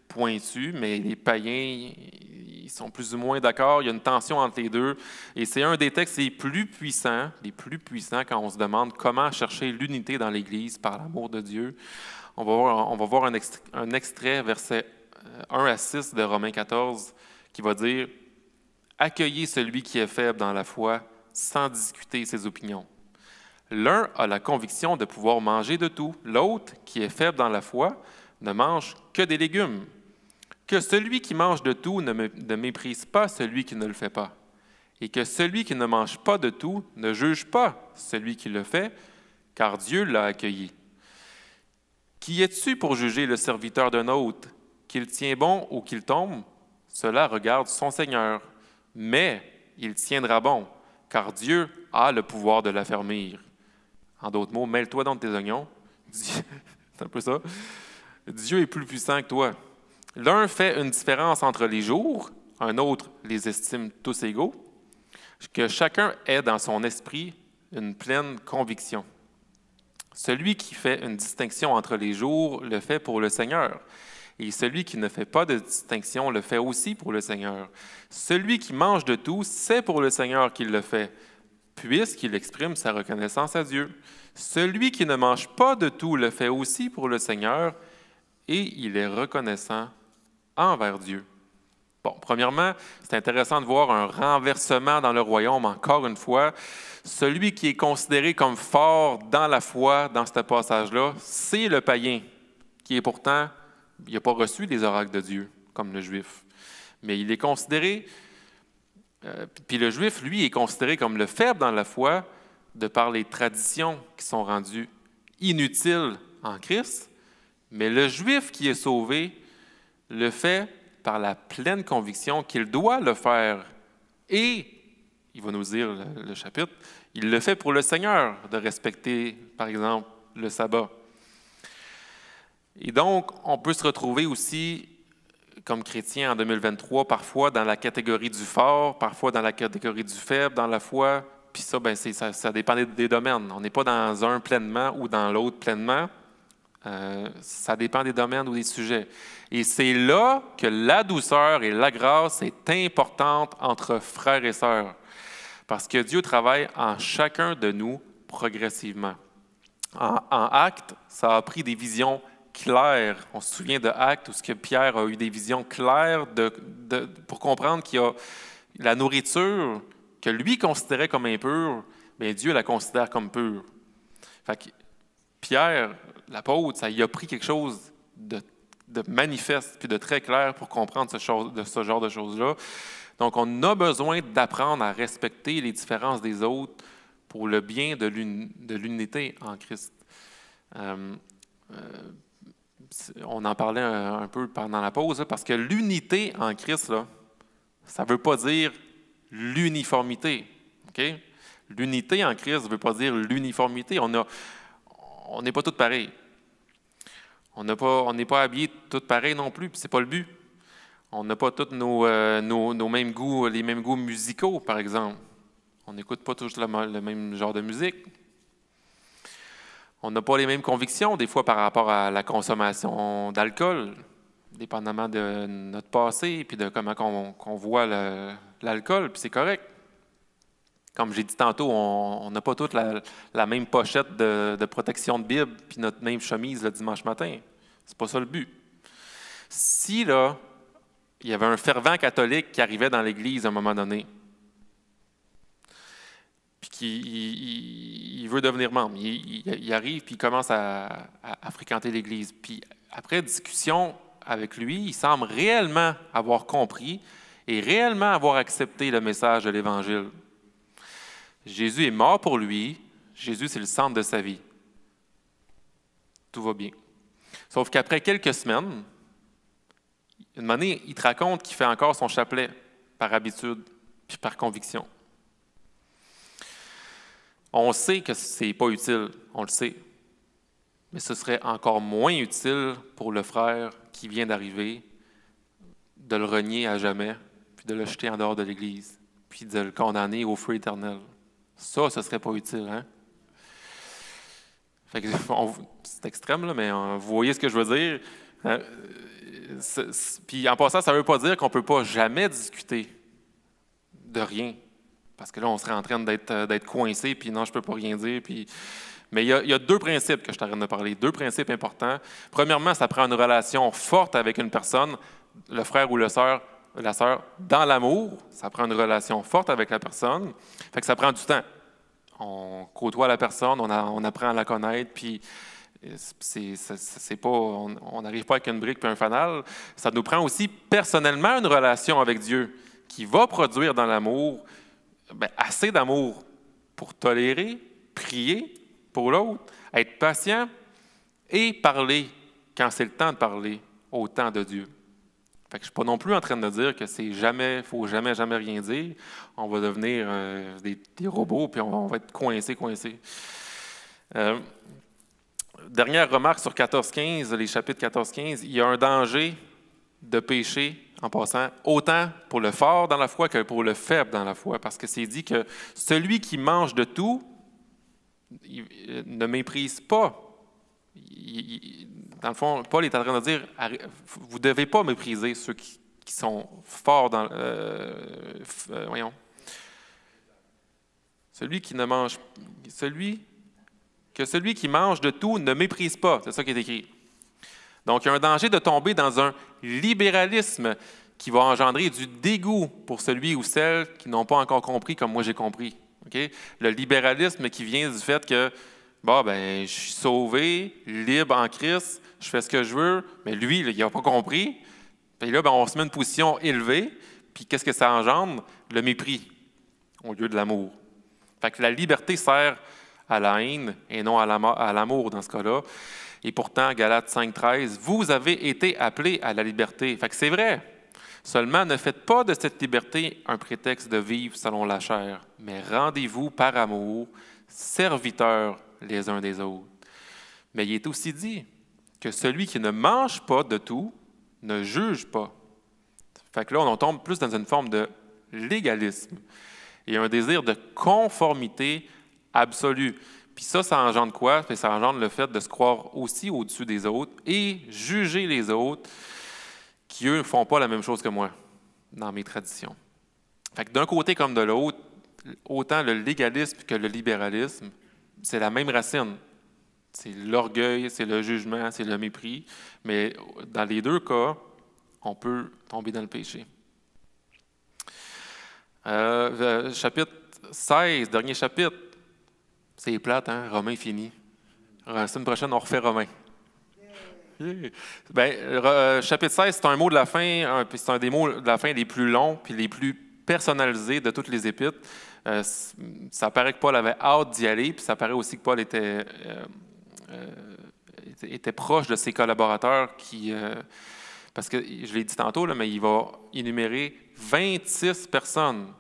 pointus, mais les païens, ils sont plus ou moins d'accord. Il y a une tension entre les deux. Et c'est un des textes les plus puissants quand on se demande comment chercher l'unité dans l'Église par l'amour de Dieu. On va voir un extrait, versets 1 à 6 de Romains 14, qui va dire « Accueillez celui qui est faible dans la foi sans discuter ses opinions. L'un a la conviction de pouvoir manger de tout, l'autre, qui est faible dans la foi, ne mange que des légumes. Que celui qui mange de tout ne méprise pas celui qui ne le fait pas, et que celui qui ne mange pas de tout ne juge pas celui qui le fait, car Dieu l'a accueilli. Qui es-tu pour juger le serviteur d'un autre, qu'il tient bon ou qu'il tombe? Cela regarde son Seigneur, mais il tiendra bon, car Dieu a le pouvoir de l'affermir. » En d'autres mots, mêle-toi dans tes oignons. C'est un peu ça. Dieu est plus puissant que toi. L'un fait une différence entre les jours, un autre les estime tous égaux. Que chacun ait dans son esprit une pleine conviction. Celui qui fait une distinction entre les jours le fait pour le Seigneur, et celui qui ne fait pas de distinction le fait aussi pour le Seigneur. Celui qui mange de tout, c'est pour le Seigneur qu'il le fait, puisqu'il exprime sa reconnaissance à Dieu. Celui qui ne mange pas de tout le fait aussi pour le Seigneur, et il est reconnaissant envers Dieu. Bon, premièrement, c'est intéressant de voir un renversement dans le royaume, encore une fois. Celui qui est considéré comme fort dans la foi, dans ce passage-là, c'est le païen, qui est pourtant, il n'a pas reçu les oracles de Dieu, comme le juif. Mais il est considéré, puis le juif, lui, est considéré comme le faible dans la foi, de par les traditions qui sont rendues inutile en Christ, mais le Juif qui est sauvé le fait par la pleine conviction qu'il doit le faire. Et, il va nous dire le chapitre, il le fait pour le Seigneur de respecter, par exemple, le sabbat. Et donc, on peut se retrouver aussi, comme chrétien en 2023, parfois dans la catégorie du fort, parfois dans la catégorie du faible, dans la foi. Puis ça, ben ça dépend des domaines. On n'est pas dans un pleinement ou dans l'autre pleinement. Ça dépend des domaines ou des sujets. Et c'est là que la douceur et la grâce est importante entre frères et sœurs. Parce que Dieu travaille en chacun de nous progressivement. En Actes, ça a pris des visions claires. On se souvient de Actes où ce que Pierre a eu des visions claires pour comprendre qu'il y a la nourriture que lui considérait comme impure, bien Dieu la considère comme pure. Fait que Pierre, l'apôtre, ça y a pris quelque chose de manifeste puis de très clair pour comprendre ce genre de choses-là. Donc, on a besoin d'apprendre à respecter les différences des autres pour le bien de l'unité en Christ. On en parlait un peu pendant la pause, parce que l'unité en Christ, là, ça ne veut pas dire l'uniformité. Okay? L'unité en Christ ne veut pas dire l'uniformité. On n'est pas tous pareils. On n'est pas habillés tous pareils non plus, puis ce n'est pas le but. On n'a pas tous nos mêmes goûts, les mêmes goûts musicaux, par exemple. On n'écoute pas tous le même genre de musique. On n'a pas les mêmes convictions, des fois, par rapport à la consommation d'alcool, dépendamment de notre passé, puis de comment qu'on voit l'alcool, puis c'est correct. Comme j'ai dit tantôt, on n'a pas toutes la même pochette de protection de Bible, puis notre même chemise le dimanche matin. C'est pas ça le but. Si, là, il y avait un fervent catholique qui arrivait dans l'Église à un moment donné, puis qu'il veut devenir membre, il arrive, puis il commence à fréquenter l'Église. Puis après discussion avec lui, il semble réellement avoir compris et réellement avoir accepté le message de l'Évangile. Jésus est mort pour lui. Jésus, c'est le centre de sa vie. Tout va bien. Sauf qu'après quelques semaines, une année, il te raconte qu'il fait encore son chapelet par habitude puis par conviction. On sait que ce n'est pas utile, on le sait. Mais ce serait encore moins utile pour le frère qui vient d'arriver de le renier à jamais, puis de le jeter en dehors de l'Église, puis de le condamner au feu éternel. Ça, ce ne serait pas utile, hein? Fait que, c'est extrême, là, mais vous voyez ce que je veux dire? Puis en passant, ça ne veut pas dire qu'on ne peut pas jamais discuter de rien. Parce que là, on serait en train d'être coincé, puis non, je ne peux pas rien dire. Puis... Mais il y a deux principes que je t'arrête de parler, deux principes importants. Premièrement, ça prend une relation forte avec une personne, le frère ou la sœur, dans l'amour. Ça prend une relation forte avec la personne. Fait que ça prend du temps. On côtoie la personne, on apprend à la connaître, puis on n'arrive pas avec une brique et un fanal. Ça nous prend aussi personnellement une relation avec Dieu qui va produire dans l'amour assez d'amour pour tolérer, prier pour l'autre, être patient et parler quand c'est le temps de parler au temps de Dieu. Fait que je ne suis pas non plus en train de dire que c'est jamais, faut jamais rien dire. On va devenir des robots puis on va être coincé. Dernière remarque sur 14-15, les chapitres 14-15, il y a un danger de péché, en passant, autant pour le fort dans la foi que pour le faible dans la foi, parce que c'est dit que celui qui mange de tout ne méprise pas. Dans le fond, Paul est en train de dire, vous ne devez pas mépriser ceux qui sont forts dans... voyons. Celui qui mange de tout ne méprise pas. C'est ça qui est écrit. Donc, il y a un danger de tomber dans un libéralisme qui va engendrer du dégoût pour celui ou celle qui n'ont pas encore compris comme moi j'ai compris. Okay? Le libéralisme qui vient du fait que je suis sauvé, libre en Christ, je fais ce que je veux, mais lui, il n'a pas compris. Puis là, on se met une position élevée, puis qu'est-ce que ça engendre? Le mépris au lieu de l'amour. Fait que la liberté sert à la haine et non à l'amour dans ce cas-là. Et pourtant, Galates 5,13, vous avez été appelés à la liberté. Fait que c'est vrai. Seulement, ne faites pas de cette liberté un prétexte de vivre selon la chair, mais rendez-vous par amour, serviteurs les uns des autres. Mais il est aussi dit que celui qui ne mange pas de tout ne juge pas. Fait que là, on tombe plus dans une forme de légalisme et un désir de conformité absolue. Puis ça engendre quoi? Puis ça engendre le fait de se croire aussi au-dessus des autres et juger les autres qui, eux, ne font pas la même chose que moi dans mes traditions. Fait que d'un côté comme de l'autre, autant le légalisme que le libéralisme, c'est la même racine. C'est l'orgueil, c'est le jugement, c'est le mépris. Mais dans les deux cas, on peut tomber dans le péché. Chapitre 16, dernier chapitre. C'est plate, hein? Romain fini. La semaine prochaine, on refait Romain. Yeah. Bien, chapitre 16, c'est un mot de la fin, puis c'est un des mots de la fin les plus longs puis les plus personnalisés de toutes les épîtres. Ça paraît que Paul avait hâte d'y aller, puis ça paraît aussi que Paul était proche de ses collaborateurs parce que, je l'ai dit tantôt, là, mais il va énumérer 26 personnes,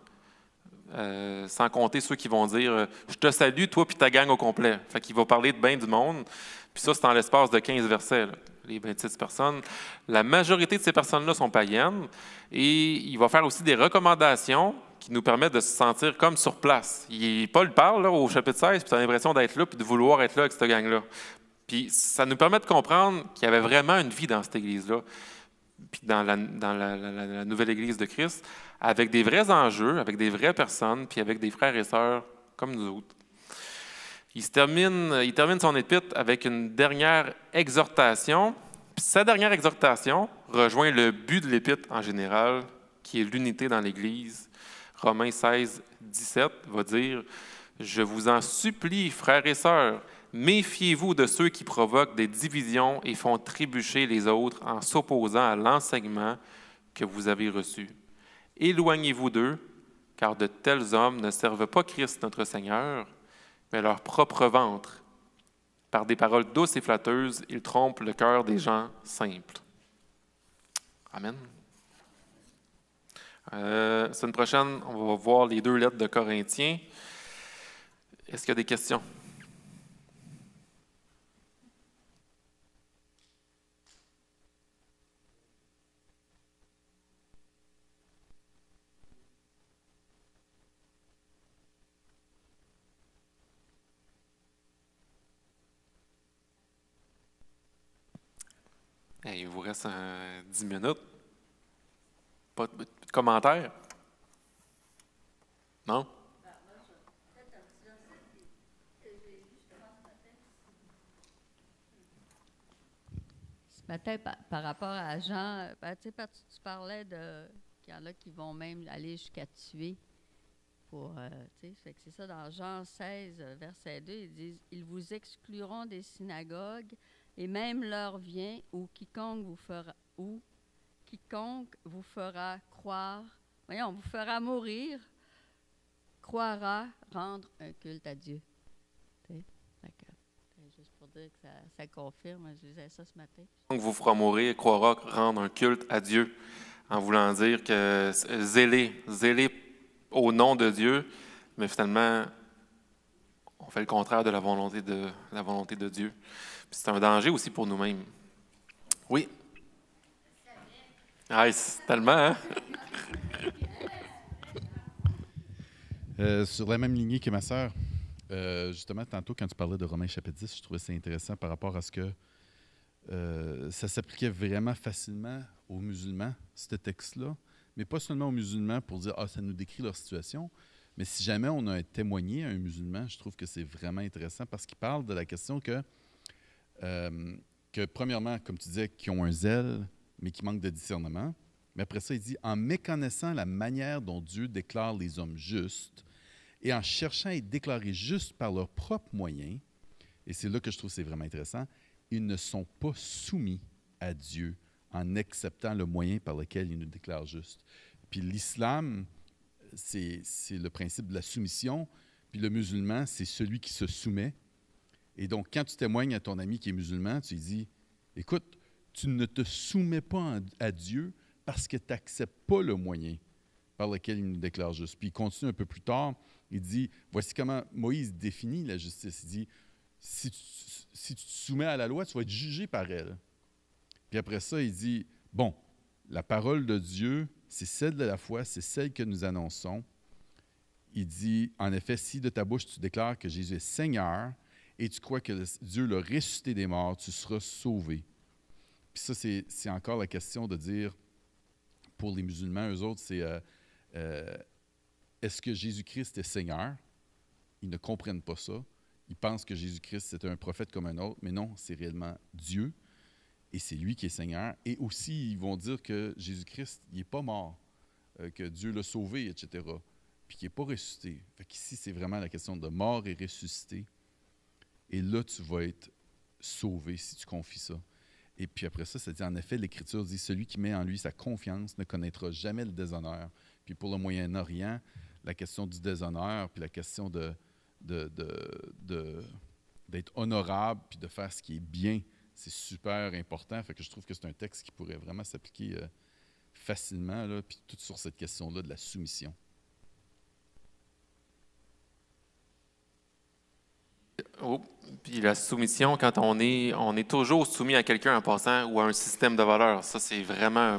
sans compter ceux qui vont dire « Je te salue, toi puis ta gang au complet ». Fait qu'il va parler de bien du monde. Puis ça, c'est en l'espace de 15 versets, là, les 26 personnes. La majorité de ces personnes-là sont païennes. Et il va faire aussi des recommandations qui nous permettent de se sentir comme sur place. Paul parle là, au chapitre 16, puis tu as l'impression d'être là puis de vouloir être là avec cette gang-là. Puis ça nous permet de comprendre qu'il y avait vraiment une vie dans cette Église-là, puis dans la nouvelle Église de Christ, avec des vrais enjeux, avec des vraies personnes, puis avec des frères et sœurs comme nous autres. Il termine son épître avec une dernière exhortation. Puis sa dernière exhortation rejoint le but de l'épître en général, qui est l'unité dans l'Église. Romains 16, 17 va dire « Je vous en supplie, frères et sœurs, méfiez-vous de ceux qui provoquent des divisions et font trébucher les autres en s'opposant à l'enseignement que vous avez reçu. Éloignez-vous d'eux, car de tels hommes ne servent pas Christ notre Seigneur, mais leur propre ventre. Par des paroles douces et flatteuses, ils trompent le cœur des gens simples. » Amen. Semaine prochaine, on va voir les 2 lettres de Corinthiens. Est-ce qu'il y a des questions? Il vous reste 10 minutes. Pas de commentaires? Non? Ce matin, par rapport à Jean, tu parlais qu'il y en a qui vont même aller jusqu'à tuer. C'est ça, dans Jean 16, verset 2, ils disent « Ils vous excluront des synagogues, et même l'heure vient où quiconque vous fera croire, vous fera mourir, croira rendre un culte à Dieu. » Juste pour dire que ça confirme, je disais ça ce matin. Donc, vous fera mourir, croira rendre un culte à Dieu, en voulant dire que zéler au nom de Dieu, mais finalement, on fait le contraire de la volonté de Dieu. Puis c'est un danger aussi pour nous-mêmes. Oui? Ah, c'est tellement, hein? Sur la même lignée que ma sœur, justement, tantôt, quand tu parlais de Romains chapitre 10, je trouvais ça intéressant par rapport à ce que ça s'appliquait vraiment facilement aux musulmans, ce texte-là, mais pas seulement aux musulmans pour dire « Ah, ça nous décrit leur situation », mais si jamais on a témoigné à un musulman, je trouve que c'est vraiment intéressant parce qu'il parle de la question que premièrement, comme tu disais, qui ont un zèle, mais qui manquent de discernement. Mais après ça, il dit « En méconnaissant la manière dont Dieu déclare les hommes justes et en cherchant à être déclarés justes par leurs propres moyens, et c'est là que je trouve que c'est vraiment intéressant, ils ne sont pas soumis à Dieu en acceptant le moyen par lequel il nous déclare justes. » Puis l'islam, c'est le principe de la soumission. Puis le musulman, c'est celui qui se soumet. Et donc, quand tu témoignes à ton ami qui est musulman, tu lui dis, écoute, tu ne te soumets pas à Dieu parce que tu n'acceptes pas le moyen par lequel il nous déclare juste. Puis il continue un peu plus tard, il dit, voici comment Moïse définit la justice. Il dit, si tu te soumets à la loi, tu vas être jugé par elle. Puis après ça, il dit, bon, la parole de Dieu, c'est celle de la foi, c'est celle que nous annonçons. Il dit, en effet, si de ta bouche tu déclares que Jésus est Seigneur et tu crois que Dieu l'a ressuscité des morts, tu seras sauvé. Puis ça, c'est encore la question de dire, pour les musulmans, eux autres, c'est est-ce que Jésus-Christ est Seigneur? Ils ne comprennent pas ça. Ils pensent que Jésus-Christ, c'est un prophète comme un autre, mais non, c'est réellement Dieu, et c'est lui qui est Seigneur. Et aussi, ils vont dire que Jésus-Christ, il n'est pas mort, que Dieu l'a sauvé, etc., puis qu'il n'est pas ressuscité. Fait qu'ici, c'est vraiment la question de mort et ressuscité. Et là, tu vas être sauvé si tu confies ça. Et puis après ça, ça dit, en effet, l'Écriture dit, celui qui met en lui sa confiance ne connaîtra jamais le déshonneur. Puis pour le Moyen-Orient, la question du déshonneur, puis la question d'être honorable, puis de faire ce qui est bien, c'est super important. Fait que je trouve que c'est un texte qui pourrait vraiment s'appliquer facilement, là, puis tout sur cette question-là de la soumission. Oh, puis la soumission, quand on est toujours soumis à quelqu'un en passant ou à un système de valeurs. Ça, c'est vraiment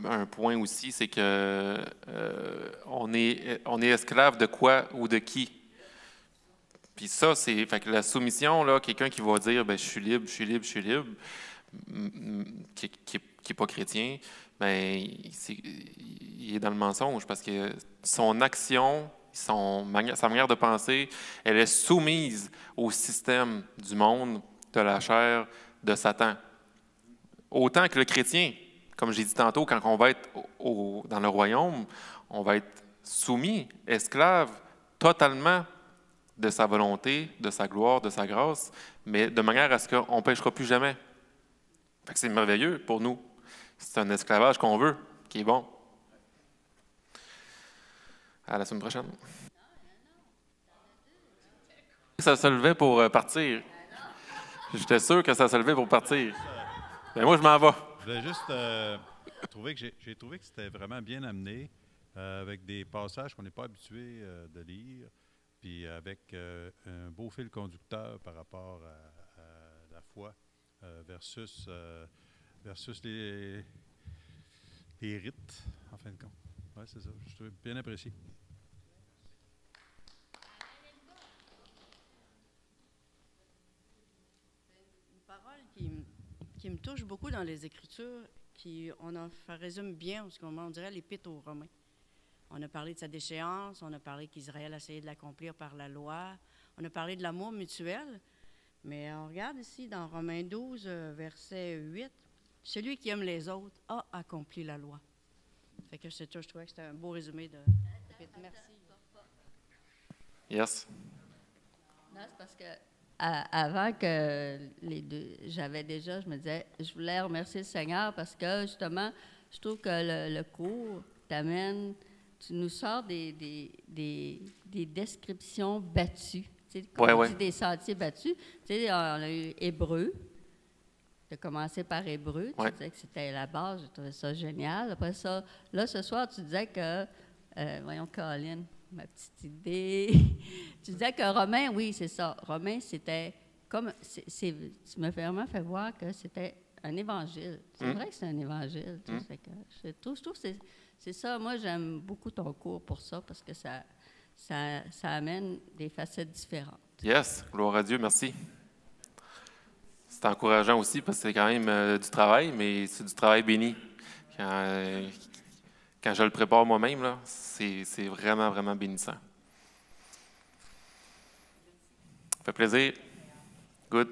un point aussi, c'est que on est esclave de quoi ou de qui. Puis ça, c'est fait que la soumission, là, quelqu'un qui va dire, ben, je suis libre, je suis libre, je suis libre, qui n'est pas chrétien, ben, il est dans le mensonge parce que son action, sa manière de penser, elle est soumise au système du monde, de la chair, de Satan. Autant que le chrétien, comme j'ai dit tantôt, quand on va être dans le royaume, on va être soumis, esclave, totalement de sa volonté, de sa gloire, de sa grâce, mais de manière à ce qu'on ne péchera plus jamais. Fait que c'est merveilleux pour nous. C'est un esclavage qu'on veut, qui est bon. À la semaine prochaine. Ça se levait pour partir. J'étais sûr que ça se levait pour partir. Mais moi, je m'en vais. Je voulais juste trouver que j'ai trouvé que c'était vraiment bien amené, avec des passages qu'on n'est pas habitué de lire, puis avec un beau fil conducteur par rapport à la foi versus les rites, en fin de compte. Oui, c'est ça. Je trouve bien apprécié. Une parole qui me touche beaucoup dans les Écritures, ça résume bien, parce qu'on dirait l'Épître aux Romains. On a parlé de sa déchéance, on a parlé qu'Israël essayait de l'accomplir par la loi, on a parlé de l'amour mutuel, mais on regarde ici dans Romains 12, verset 8, « Celui qui aime les autres a accompli la loi. » Fait que je trouvais que c'était un beau résumé de l'Épître. Merci. Yes. Non, c'est parce que avant que je me disais, je voulais remercier le Seigneur parce que justement, je trouve que le cours t'amène, tu nous sors des descriptions battues. Tu sais, comme on dit, des sentiers battus. Tu sais, on a eu Hébreu. Tu as commencé par Hébreu. Tu disais que c'était la base. J'ai trouvé ça génial. Après ça, là, ce soir, tu disais que, voyons, Colin, ma petite idée. Tu disais que Romain, oui, c'est ça. Romain, c'était comme. Tu m'as vraiment fait voir que c'était un évangile. C'est vrai que c'est un évangile. Tu sais, que je trouve que c'est ça. Moi, j'aime beaucoup ton cours pour ça parce que ça amène des facettes différentes. Yes, gloire à Dieu, merci. C'est encourageant aussi parce que c'est quand même du travail, mais c'est du travail béni. Quand je le prépare moi-même, là, c'est vraiment, vraiment bénissant. Ça fait plaisir. Good.